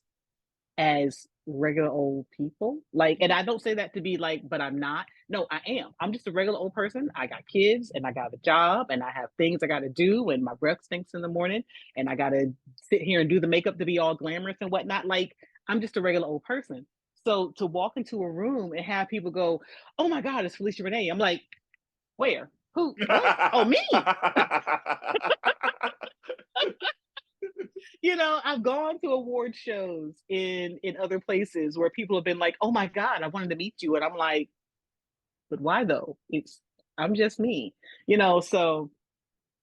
as regular old people. Like, and I don't say that to be like, but I'm not. No, I am. I'm just a regular old person. I got kids and I got a job and I have things I got to do, and my breath stinks in the morning and I got to sit here and do the makeup to be all glamorous and whatnot. Like, I'm just a regular old person. So to walk into a room and have people go, "Oh my God, it's Felicia Renee." I'm like, "Where? Who? What? Oh, me." You know, I've gone to award shows in other places where people have been like, "Oh my God, I wanted to meet you," and I'm like, "But why though? I'm just me," you know. So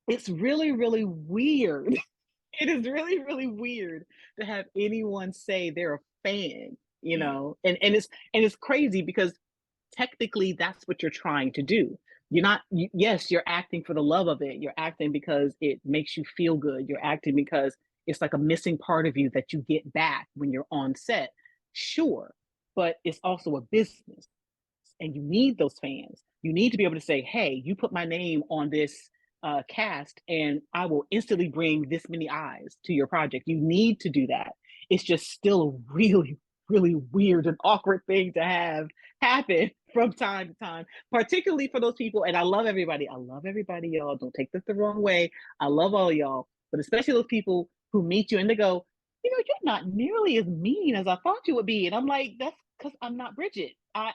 it's really really weird. It is really really weird to have anyone say they're a fan, you
Mm,
know, and it's crazy because technically that's what you're trying to do. You're not yes, you're acting for the love of it. You're acting because it makes you feel good. You're acting because it's like a missing part of you that you get back when you're on set. Sure, but it's also a business and you need those fans. You need to be able to say, "Hey, you put my name on this cast, and I will instantly bring this many eyes to your project." You need to do that. It's just still a really, really weird and awkward thing to have happen from time to time, particularly for those people. And I love everybody. I love everybody, y'all. Don't take this the wrong way. I love all y'all, but especially those people who meet you and they go, "You know, you're not nearly as mean as I thought you would be." And I'm like, "That's because I'm not Bridget. I'm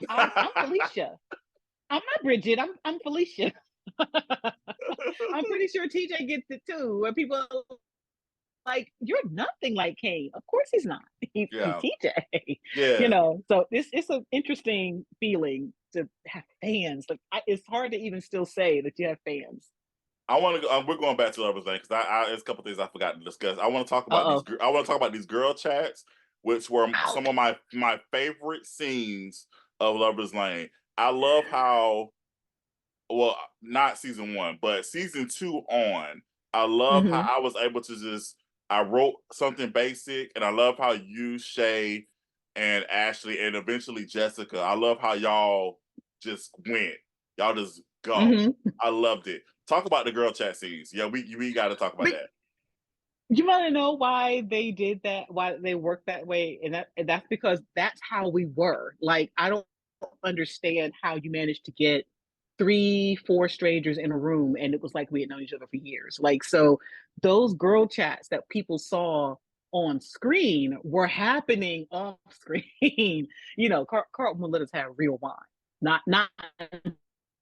Felicia. I'm not Bridget. I'm Felicia." I'm pretty sure TJ gets it too. Where people are like, "You're nothing like Kane." Of course he's not. He's
yeah,
TJ. You
yeah.
know. So it's an interesting feeling to have fans. Like it's hard to even still say that you have fans.
I want to. We're going back to Lover's Lane because there's a couple things I forgot to discuss. I want to talk about
Uh
these.
oh.
I want to talk about these girl chats, which were some
Out.
of my favorite scenes of Lover's Lane. I love how, well, not season one, but season two on. I love how
Mm-hmm.
I was able to just. I wrote something basic, and I love how you, Shay, and Ashley, and eventually Jessica. I love how y'all just went. Y'all just go.
Mm-hmm.
I loved it. Talk about the girl chat scenes. Yeah, we got to talk about
But
that.
you want to know why they did that? Why they worked that way? And that's because that's how we were. Like I don't understand how you managed to get three, four strangers in a room and it was like we had known each other for years. Like so, those girl chats that people saw on screen were happening off screen. You know, Carlton would let us have real wine, not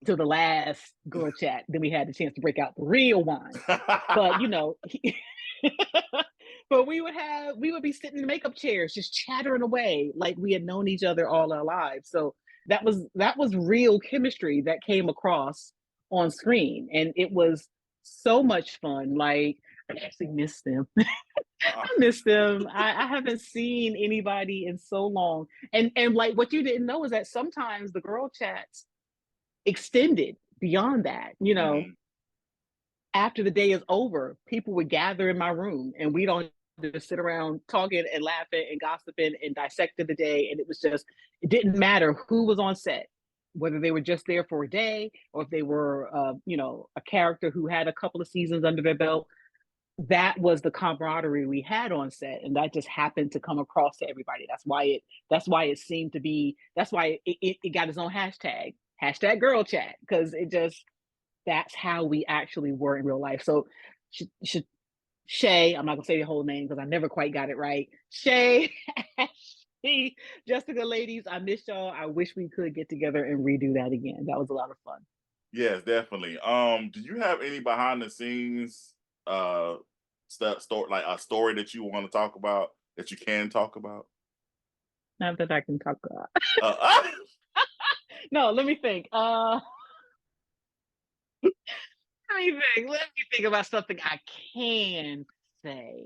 to the last girl chat. Then we had the chance to break out the real wine. But you know, but we would be sitting in makeup chairs just chattering away like we had known each other all our lives. So that was real chemistry that came across on screen, and it was so much fun. Like I actually miss them. I miss them. I haven't seen anybody in so long. And like what you didn't know is that sometimes the girl chats extended beyond that. You know,
Mhm.
after the day is over, people would gather in my room and we'd all just sit around talking and laughing and gossiping and dissecting the day. And it was just, it didn't matter who was on set, whether they were just there for a day or if they were, a character who had a couple of seasons under their belt. That was the camaraderie we had on set, and that just happened to come across to everybody. That's why it seemed to be. That's why it got its own hashtag girl chat, because it just that's how we actually were in real life. So, Shay, I'm not gonna say the whole name because I never quite got it right. Shay, Ashley, Jessica, ladies, I miss y'all. I wish we could get together and redo that again. That was a lot of fun.
Yes, definitely. Do you have any behind the scenes stuff, story, like a story that you want to talk about, that you can talk about?
Not that I can talk about.
Uh,
No, let me think. Let me think about something I can say.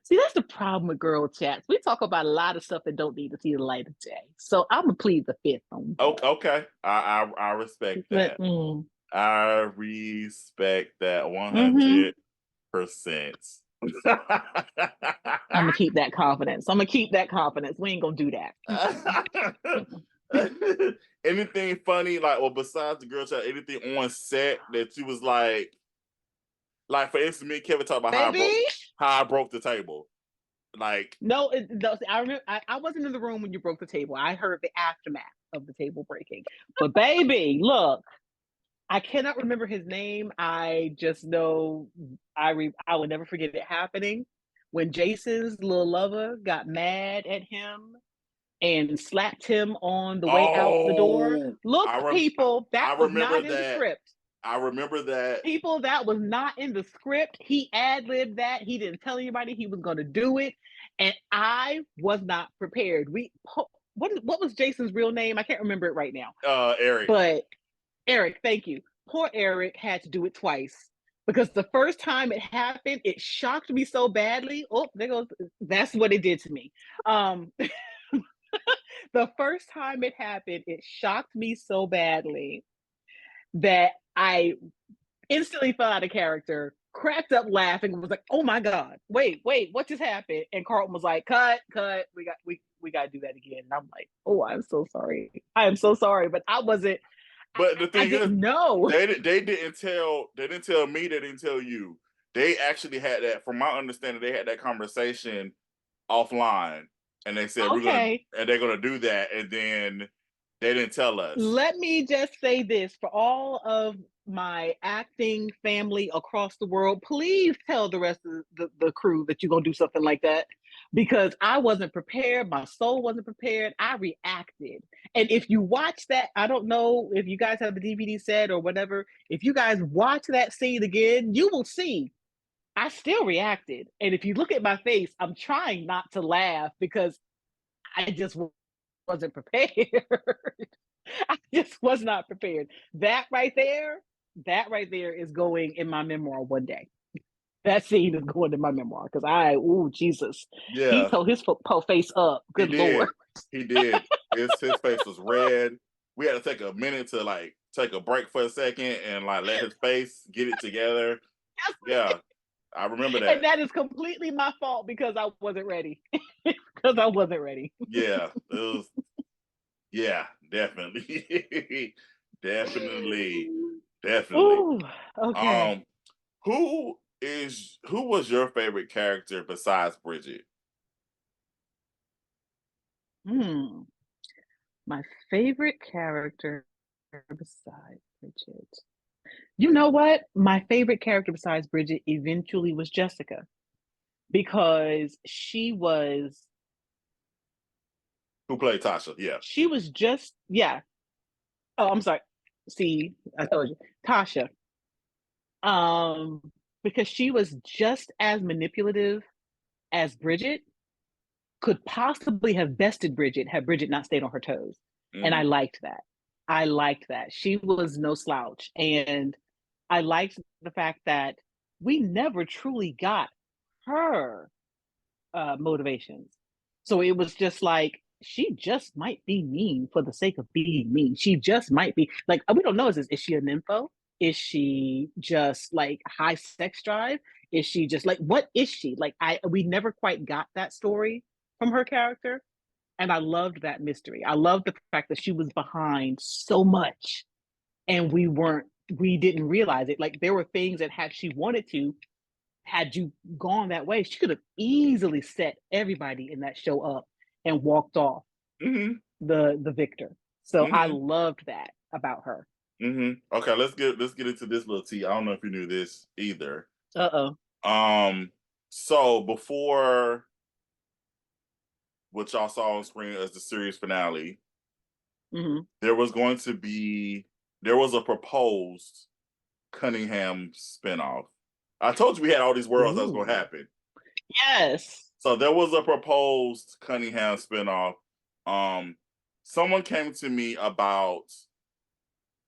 See, that's the problem with girl chats. We talk about a lot of stuff that don't need to see the light of day. So I'm gonna plead the fifth on
Oh,
that.
okay. I respect
But,
that. I respect that
mm-hmm.
100%.
I'm gonna keep that confidence. I'm gonna keep that confidence. We ain't gonna do that.
Anything funny, like, well, besides the girl chat, anything on set that you was like for instance, me and Kevin talk about
Baby.
how I broke the table. Like,
No, I remember I wasn't in the room when you broke the table. I heard the aftermath of the table breaking. But baby, look, I cannot remember his name. I just know I will never forget it happening when Jason's little lover got mad at him and slapped him on the way out the door.
oh,
Look, people,
I
that was
remember
not in the
that.
script.
I remember that.
People, that was not in the script. He ad-libbed that. He didn't tell anybody he was going to do it, and I was not prepared. What was Jason's real name? I can't remember it right now.
Eric.
But Eric, thank you. Poor Eric had to do it twice because the first time it happened, it shocked me so badly. Oh, there goes. That's what it did to me. The first time it happened, it shocked me so badly that I instantly fell out of character, cracked up laughing, and was like, "Oh my god, wait, what just happened?" And Carlton was like, "Cut, we got to do that again." And I'm like, "Oh, I'm so sorry. I am so sorry," but I wasn't.
But the
I
thing is,
didn't know.
they didn't tell me, they didn't tell you. They actually had that, from my understanding, they had that conversation offline, and they said
Okay,
they're gonna do that, and then they didn't tell us.
let me just say this for all of my acting family across the world, please tell the rest of the crew that you're going to do something like that because I wasn't prepared. My soul wasn't prepared. I reacted. And if you watch that, I don't know if you guys have the DVD set or whatever. If you guys watch that scene again, you will see I still reacted. And if you look at my face, I'm trying not to laugh because I just wasn't prepared. I just was not prepared. That right there is going in my memoir one day. That scene is going in my memoir because Jesus, he
Yeah,
told his face up.
he
Good Lord.
did. He did. His face was red. We had to take a minute to like take a break for a second and like let his face get it together. Yeah, I remember
And
that.
that is completely my fault because I wasn't ready. Because I wasn't ready.
Yeah, it was. Yeah, definitely, definitely, definitely.
Ooh, okay.
Um, who was your favorite character besides Bridget?
Hmm. My favorite character besides Bridget. You know what? My favorite character besides Bridget eventually was Jessica because
Who played Tasha? Yeah.
she was just yeah. Oh, I'm sorry. See, I told you, Tasha. Um, because she was just as manipulative as Bridget, could possibly have bested Bridget had Bridget not stayed on her toes. And I
Hmm.
liked that. I liked that. She was no slouch. And I liked the fact that we never truly got her motivations. So it was just like, she just might be mean for the sake of being mean. She just might be like, we don't know, is she a nympho? Is she just like high sex drive? Is she just like, what is she? Like, we never quite got that story from her character. And I loved that mystery. I loved the fact that she was behind so much and we didn't realize it. Like there were things that had she wanted to, had you gone that way, she could have easily set everybody in that show up and walked off
Hmm.
the victor. So I
Hmm.
loved that about her.
Okay, let's get into this little tea. I don't know if you knew this either.
Uh-oh.
So before what y'all saw on screen as the series finale,
Mm-hmm.
there was going to be there was a proposed Cunningham spinoff. I told you we had all these worlds that was going to
Ooh.
happen.
Yes.
So there was a proposed Cunningham spinoff. Um, Someone came to me about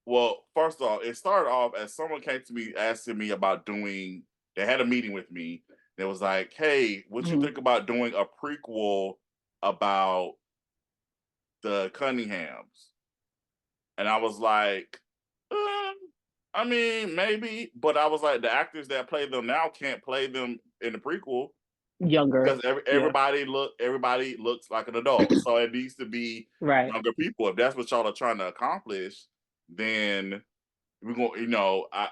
Well, first off, it started off as someone came to me asking me about doing. They had a meeting with me. It was like, "Hey, what you
Hmm.
think about doing a prequel about the Cunninghams?" And I was like, I mean, maybe, but I was like, the actors that play them now can't play them in the prequel
Younger.
because
Yeah.
everybody looks like an adult, so it needs to be
Right.
younger people. If that's what y'all are trying to accomplish, then we're going.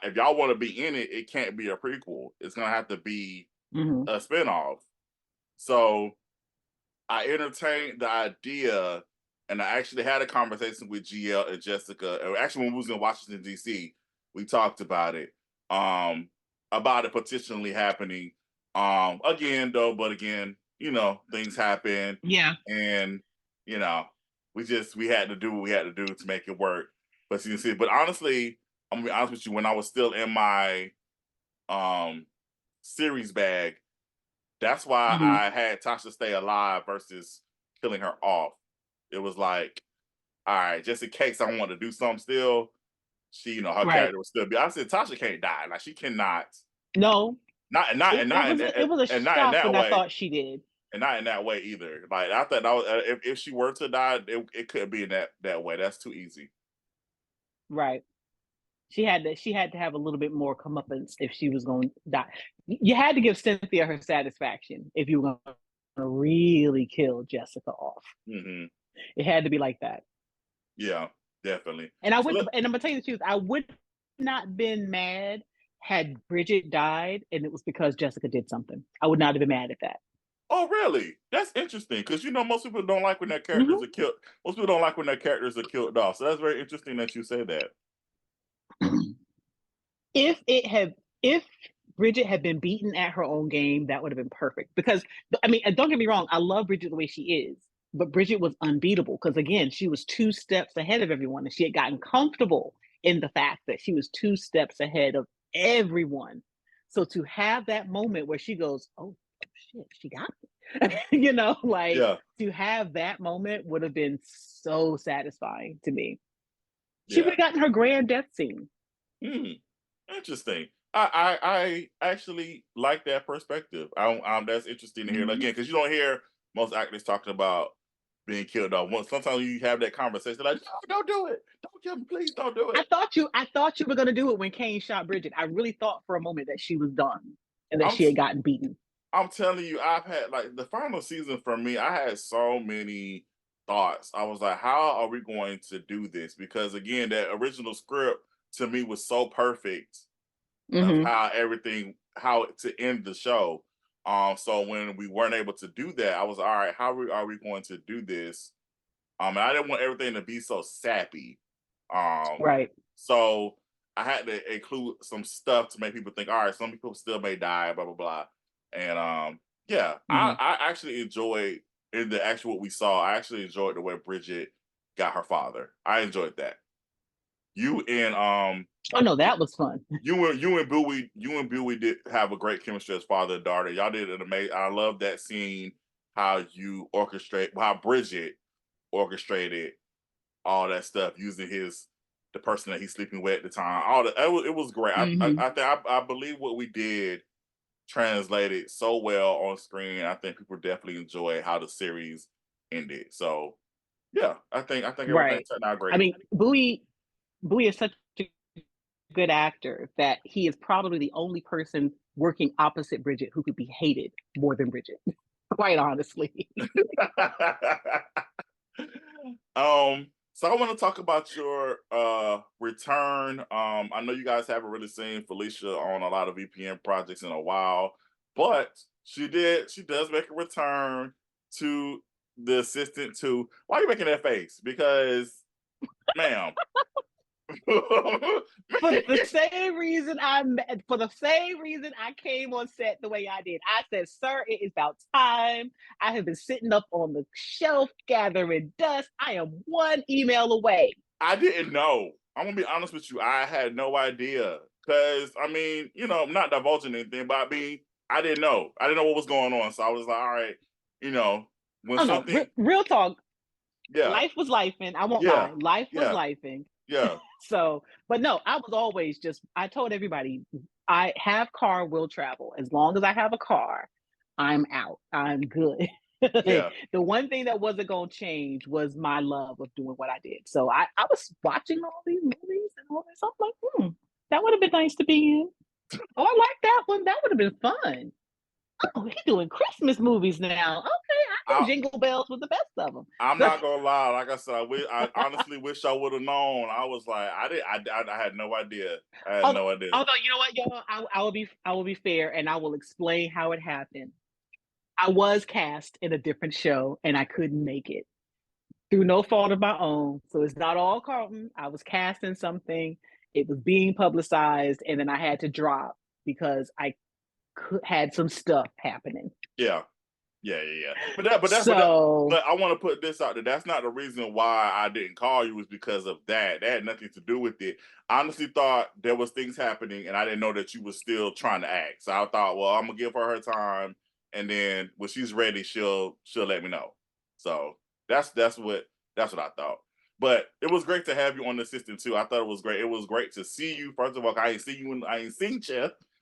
If y'all want to be in it, it can't be a prequel. It's gonna have to be
Hmm.
a spinoff. So I entertained the idea, and I actually had a conversation with GL and Jessica. Actually, when we was in Washington D.C., we talked um, about it potentially happening. Again, though, but again, things happen,
Yeah.
and you know, we had to do what we had to do to make it work. But you can see, but honestly, I'm gonna be honest with you. When I was still in my um series bag, that's why
Hmm.
I had Tasha stay alive versus killing her off. It was like, all right, just in case I want to do something still, her
Right.
character would still be. I said Tasha can't die. Like she cannot.
No,
Not and not
it was a
not in
shock
that
when I
way,
thought she did.
and not in that way either. Like I thought that was, if she were to die, it could be in that way. That's too easy.
Right. She had to have a little bit more comeuppance if she was going to die. You had to give Cynthia her satisfaction if you were going to really kill Jessica off.
Hmm.
It had to be like that.
Yeah, definitely.
And I
So
would, and I'm gonna tell you the truth, I would not been mad had Bridget died and it was because Jessica did something. I would not have been mad at that.
oh, really? That's interesting because most people don't like when their characters are
Hmm.
killed. Most people don't like when their characters are killed off. So that's very interesting that you say that.
If Bridget had been beaten at her own game, that would have been perfect. Because I mean, don't get me wrong, I love Bridget the way she is, but Bridget was unbeatable because again, she was 2 steps ahead of everyone, and she had gotten comfortable in the fact that she was 2 steps ahead of everyone. So to have that moment where she goes, "Oh shit, she got me," like
Yeah,
to have that moment would have been so satisfying to me. She would
yeah.
have gotten her grand death scene.
Hmm. Interesting. I actually like that perspective. That's interesting to hear
Mhm.
again because you don't hear most actors talking about being killed off. Once sometimes you have that conversation like, no, don't do it, don't kill me, please don't do it.
I thought you were gonna do it when Kane shot Bridget. I really thought for a moment that she was done and that
I'm
she had gotten beaten.
I'm telling you, I've had like the final season for me. I had so many thoughts. I was like, how are we going to do this? Because again, that original script to me was so perfect of
Hmm.
how to end the show. So when we weren't able to do that, I was all right. Are we going to do this? And I didn't want everything to be so sappy. Um,
Right.
so I had to include some stuff to make people think, all right, some people still may die, blah blah blah. And yeah,
Hmm.
I actually enjoyed in the actual what we saw. I actually enjoyed the way Bridget got her father. I enjoyed that. You and
Oh no, that was fun.
you and Bowie did have a great chemistry as father and daughter. Y'all did an amazing. I love that scene. How Bridget orchestrated all that stuff using the person that he's sleeping with at the time. It was great.
Hmm.
I believe what we did translated so well on screen. I think people definitely enjoy how the series ended. So yeah, I think everything
Right.
turned out
I
great.
mean, Bowie is such a good actor that he is probably the only person working opposite Bridget who could be hated more than Bridget. Quite honestly.
So I want to talk about your return. I know you guys haven't really seen Felicia on a lot of VPN projects in a while, but she does make a return to the assistant to why are you making that face? Because ma'am.
For the same reason I came on set the way I did. I said, "Sir, it is about time. I have been sitting up on the shelf gathering dust. I am one email away."
I didn't know. I'm gonna be honest with you. I had no idea because I mean, I'm not divulging anything, but I didn't know. I didn't know what was going on, so I was like, all right, you know, when
Oh no,
something,
real talk.
yeah,
Life was lifing. I won't
yeah,
lie. Life was
yeah,
lifing.
Yeah.
So, but no, I was always just, I told everybody, I have car, will travel. As long as I have a car, I'm out. I'm good.
Yeah.
The one thing that wasn't going to change was my love of doing what I did. So I was watching all these movies and all this. I'm like, that would have been nice to be in. Oh, I like that one. That would have been fun. Oh, he's doing Christmas movies now. Okay, I know
I
Jingle Bells was the best of them.
I'm
So,
not gonna lie. Like I said, I honestly wish I would have known. I was like, I had no idea. I had no idea.
although you know what, y'all, I will be fair, and I will explain how it happened. I was cast in a different show, and I couldn't make it through no fault of my own. So it's not all Carlton. I was cast in something. It was being publicized, and then I had to drop because had some stuff happening.
Yeah. Yeah, yeah, yeah.
So
but I want to put this out there. That's not the reason why I didn't call you, was because of that. That had nothing to do with it. I honestly thought there was things happening, and I didn't know that you were still trying to act. So I thought, well, I'm gonna give her time, and then when she's ready, she'll let me know. So that's what I thought. But it was great to have you on the assistant too. I thought it was great. It was great to see you. First of all, I ain't seen you.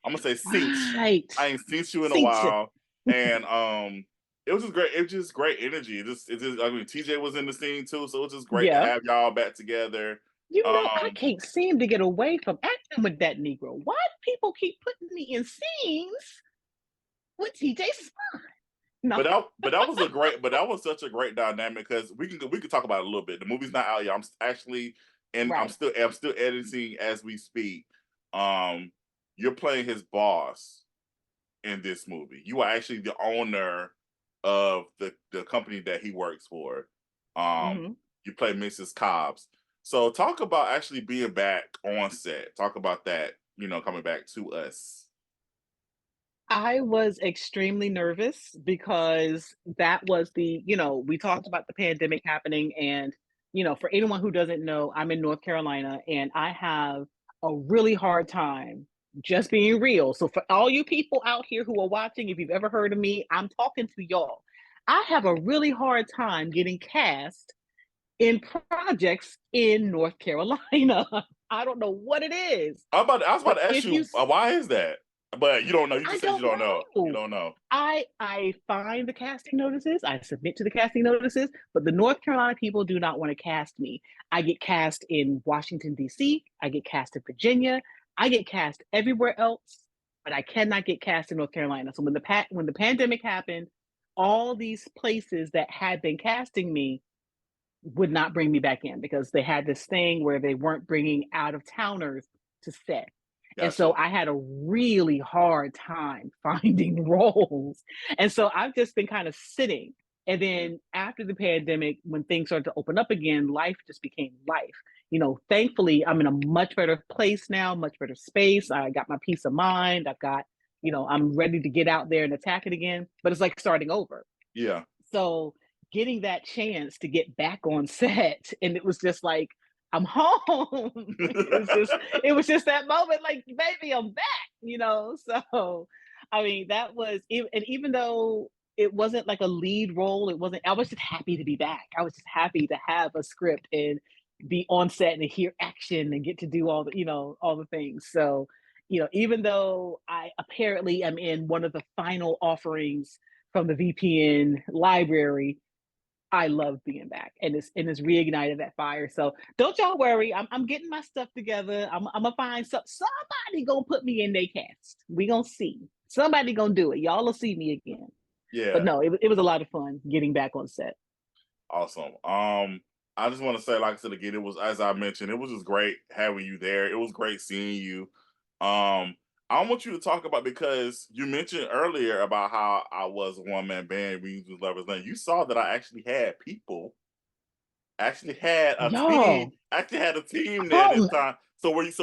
I'm gonna say cinch.
right,
I ain't seen you in a
Cincha.
while. And it was just great. It was just great energy. It just. I mean, TJ was in the scene too, so it was just great to
Yeah.
have y'all back together.
You know, I
Um,
can't seem to get away from acting with that Negro. Why do people keep putting me in scenes with TJ Spine? No,
but that was such a great dynamic, because we can talk about it a little bit. The movie's not out yet.
right.
I'm still editing as we speak. Um, you're playing his boss in this movie. You are actually the owner of the company that he works for. Um,
Mhm.
you play Mrs. Cobbs. So talk about actually being back on set. Talk about that, coming back to us.
I was extremely nervous because that was we talked about the pandemic happening. And, for anyone who doesn't know, I'm in North Carolina and I have a really hard time just being real. So, for all you people out here who are watching, if you've ever heard of me, I'm talking to y'all. I have a really hard time getting cast in projects in North Carolina. I don't know what it is,
I was about
but
to ask
if you
you, why is that? But you don't know. You
I
just said you
don't
don't know. You
know.
don't know.
I find the casting notices, I submit to the casting notices, but the North Carolina people do not want to cast me. I get cast in Washington, D.C., I get cast in Virginia, I get cast everywhere else, but I cannot get cast in North Carolina. So when the pandemic happened, all these places that had been casting me would not bring me back in because they had this thing where they weren't bringing out of towners to set. And so
Gotcha.
I had a really hard time finding roles. And so I've just been kind of sitting. And then after the pandemic, when things started to open up again, life just became life. Thankfully, I'm in a much better place now, much better space. I got my peace of mind. I've got, I'm ready to get out there and attack it again, but it's like starting over.
Yeah.
So getting that chance to get back on set, and it was just like, I'm home. it was just that moment, like, baby, I'm back. So I mean, that was, and even though it wasn't like a lead role, I was just happy to be back. I was just happy to have a script and be on set and hear action and get to do all the things. So, even though I apparently am in one of the final offerings from the VPN library, I love being back, and it's reignited that fire. So don't y'all worry. I'm getting my stuff together. I'm gonna find somebody gonna put me in their cast. We gonna see. Somebody gonna do it. Y'all will see me again. But
Yeah.
no, it was a lot of fun getting back on set.
Awesome. I just want to say, like I said again, it was, as I mentioned, it was just great having you there. It was great seeing you. I want you to talk about, because you mentioned earlier about how I was a one man band, we used lovers lane. You saw that I
Y'all,
actually had a team there this
Carlton,
time.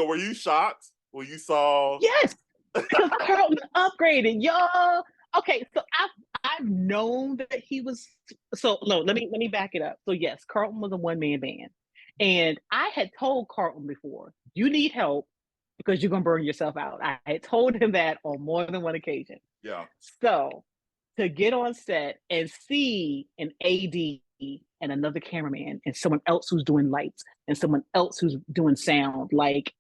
Were you shocked when you saw?
yes, because Carlton upgraded, y'all. Okay, so I've known that he was. So no, let me back it up. So yes, Carlton was a one man band, and I had told Carlton before, you need help because you're gonna burn yourself out. I had told him that on more than one occasion.
Yeah,
So to get on set and see an AD and another cameraman and someone else who's doing lights and someone else who's doing sound. Like,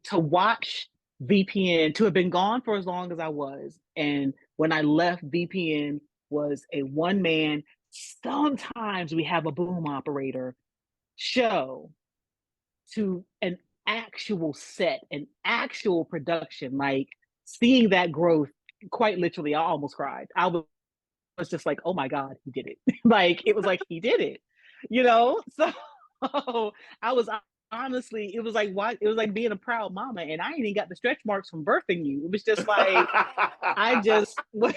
to watch VPN, to have been gone for as long as I was, and when I left, VPN was a one man, sometimes we have a boom operator show, to an actual set, an actual production. Like, seeing that growth, quite literally, I almost cried. I was just like, oh my God, he did it. Like, it was like, he did it, you know? So I was, honestly, it was like, why? It was like being a proud mama. And I ain't even got the stretch marks from birthing you. It was just like, I just was,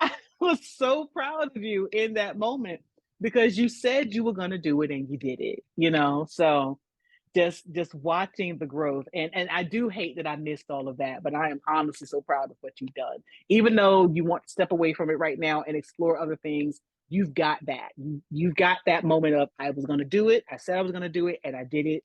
I was so proud of you in that moment, because you said you were going to do it and you did it, you know? So just watching the growth, and I do hate that I missed all of that, but I am honestly so proud of what you've done. Even though you want to step away from it right now and explore other things, you've got that. You've got that moment of, I was going to do it, I said I was going to do it, and I did it.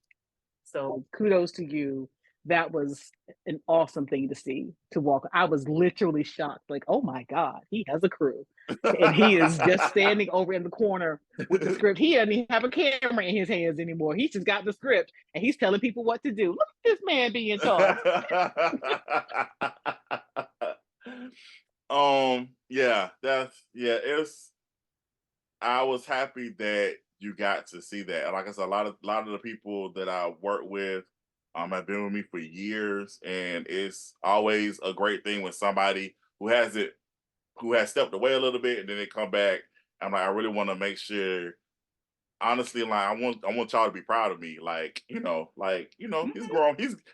So kudos to you. That was an awesome thing to see, to walk. I was literally shocked, like, oh my God, he has a crew. And he is just standing over in the corner with the script. He doesn't even have a camera in his hands anymore. He's just got the script and he's telling people what to do. Look at this man being taught.
Yeah, I was happy that you got to see that. Like I said, a lot of the people that I work with have been with me for years, and it's always a great thing when somebody who has stepped away a little bit and then they come back. I'm like, I really want to make sure, honestly, like I want y'all to be proud of me. He's growing.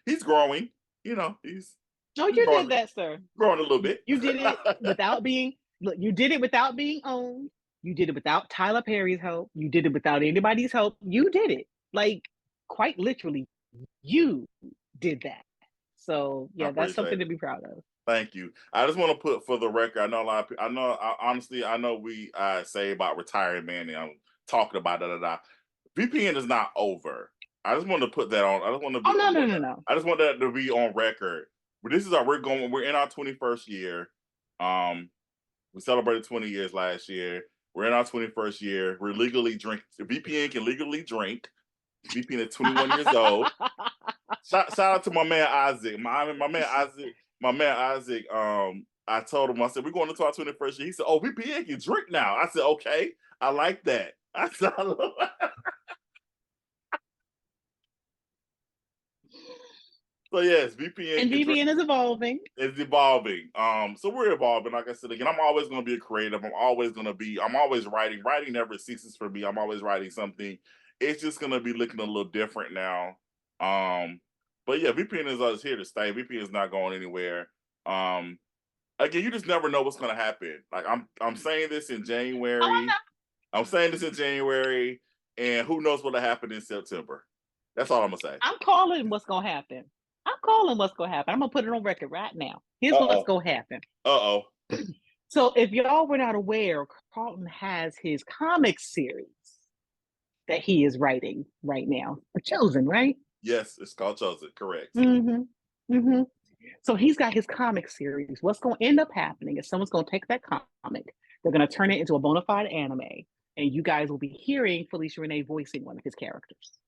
He's growing.
Oh,
He's
you
growing,
did that, sir.
growing a little bit.
You did it without being, look, you did it without being owned. You did it without Tyler Perry's help. You did it without anybody's help. You did it. Like, quite literally, you did that. So
I
yeah, that's
appreciate
something to
it.
be proud of.
Thank you. I just want to put for the record. I know a lot of people. Honestly, I know we say about retiring man, and I'm talking about da da da. VPN is not over. I just want to put that on. I just want to
Oh
be.
no, no, no, no.
I just want that to be on record. But this is our. We're in our 21st year. Um, we celebrated 20 years last year. We're in our 21st year. We're legally drink. VPN can legally drink. VPN is 21 years old. Shout out to my man Isaac. My man Isaac. I told him, I said, we're going into our 21st year. He said, oh, VPN can drink now. I said, okay, I like that. I said, so yes, VPN
And
can drink.
VPN is evolving.
It's evolving. So we're evolving. Like I said again, I'm always going to be a creative. I'm always writing. Writing never ceases for me. I'm always writing something. It's just going to be looking a little different now. But yeah, VPN is here to stay. VPN is not going anywhere. Again, you just never know what's going to happen. Like I'm saying this in
Oh,
January. I'm saying this in January, and who knows what'll happen in September. That's all I'm gonna say.
I'm calling what's gonna happen. I'm calling what's gonna happen. I'm gonna put it on record right now. Here's
Uh
what's
oh.
gonna happen.
Uh oh.
So if y'all were not aware, Carlton has his comic series that he is writing right now. The Chosen, right?
Yes, it's called Chosen. Correct.
Mm-hmm. Mm-hmm. So he's got his comic series. What's going to end up happening is someone's going to take that comic, they're going to turn it into a bona fide anime, and you guys will be hearing Felicia Renee voicing one of his characters.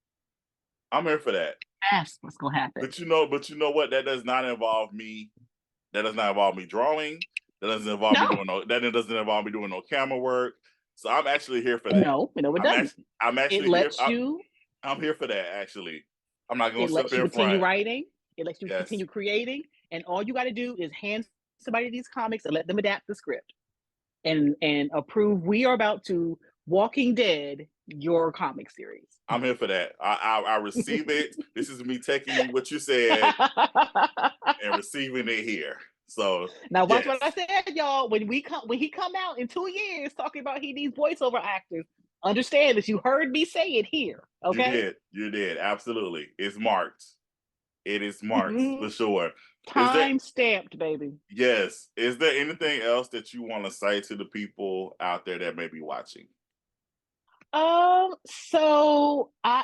I'm here for that.
That's what's going to happen.
But you know what? That does not involve me. That does not involve me drawing. That doesn't involve me doing no. That doesn't involve me doing no camera work. So I'm actually here for that.
No, it doesn't.
I'm
It
actually here.
lets you.
I'm here for that. Actually, I'm not going
It
to step
lets you
in
continue
front.
writing. It lets you
Yes.
continue creating, and all you got to do is hand somebody these comics and let them adapt the script and approve. We are about to Walking Dead your comic series.
I'm here for that. I receive it. This is me taking what you said and receiving it here. So
Now watch
yes,
what I said, y'all. When he come out in 2 years talking about he needs voiceover actors, understand that you heard me say it here. Okay.
you did. Absolutely, it's marked. It is marked for sure. Is there
Time stamped, baby.
Yes? Is there anything else that you want to say to the people out there that may be watching?
So I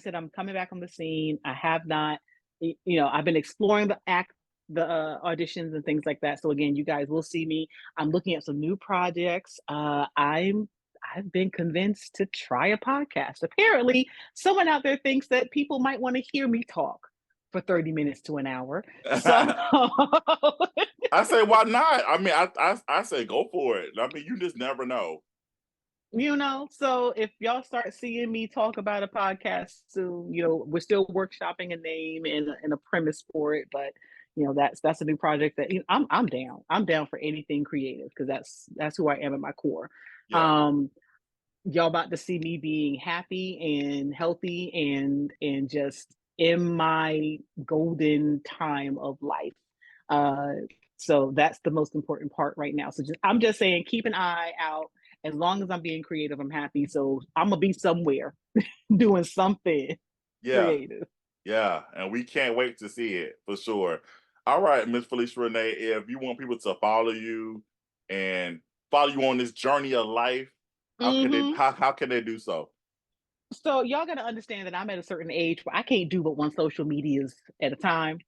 said I'm coming back on the scene. I have not, I've been exploring the auditions and things like that. So again, you guys will see me. I'm looking at some new projects. I've been convinced to try a podcast. Apparently, someone out there thinks that people might want to hear me talk for 30 minutes to an hour. So
I say, why not? I mean, I say go for it. I mean, you just never know.
so if y'all start seeing me talk about a podcast soon, we're still workshopping a name and a premise for it, but that's a new project that I'm down. I'm down for anything creative because that's who I am at my core.
Yeah.
Um, y'all about to see me being happy and healthy and just in my golden time of life. Uh, so that's the most important part right now. So I'm just saying, keep an eye out. As long as I'm being creative, I'm happy. So I'm gonna be somewhere doing something
Yeah.
creative.
Yeah. And we can't wait to see it for sure. All right, Miss Felicia Renee, if you want people to follow you and follow you on this journey of life,
Hmm.
how can they do so?
So y'all gotta understand that I'm at a certain age where I can't do but one social medias at a time.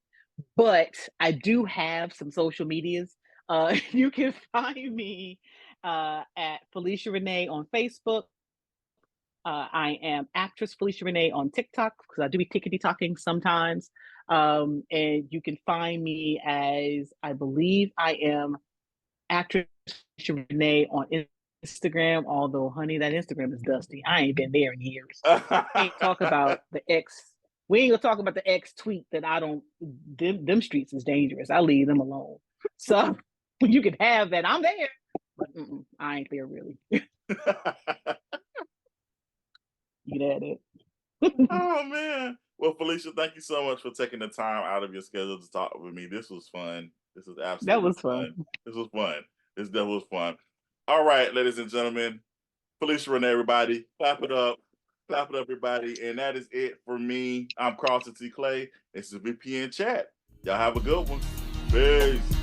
But I do have some social medias. You can find me at Felicia Renee on Facebook. I am actress Felicia Renee on TikTok because I do be tickety talking sometimes. And you can find me as I believe I am actress Felicia Renee on Instagram. Although, honey, that Instagram is dusty. I ain't been there in years. Ain't talk about the ex. We ain't gonna talk about the ex tweet that I don't. Them streets is dangerous. I leave them alone. So you can have that. I'm there, but I ain't there really. You get it.
Oh man. Well, Felicia, thank you so much for taking the time out of your schedule to talk with me. This was fun. This was
That
absolutely
was fun.
fun. This was fun. This definitely was fun. All right, ladies and gentlemen, Felicia Renee, everybody, clap it up. Clap it up, everybody. And that is it for me. I'm Carlton T. Clay. This is VPN Chat. Y'all have a good one. Peace.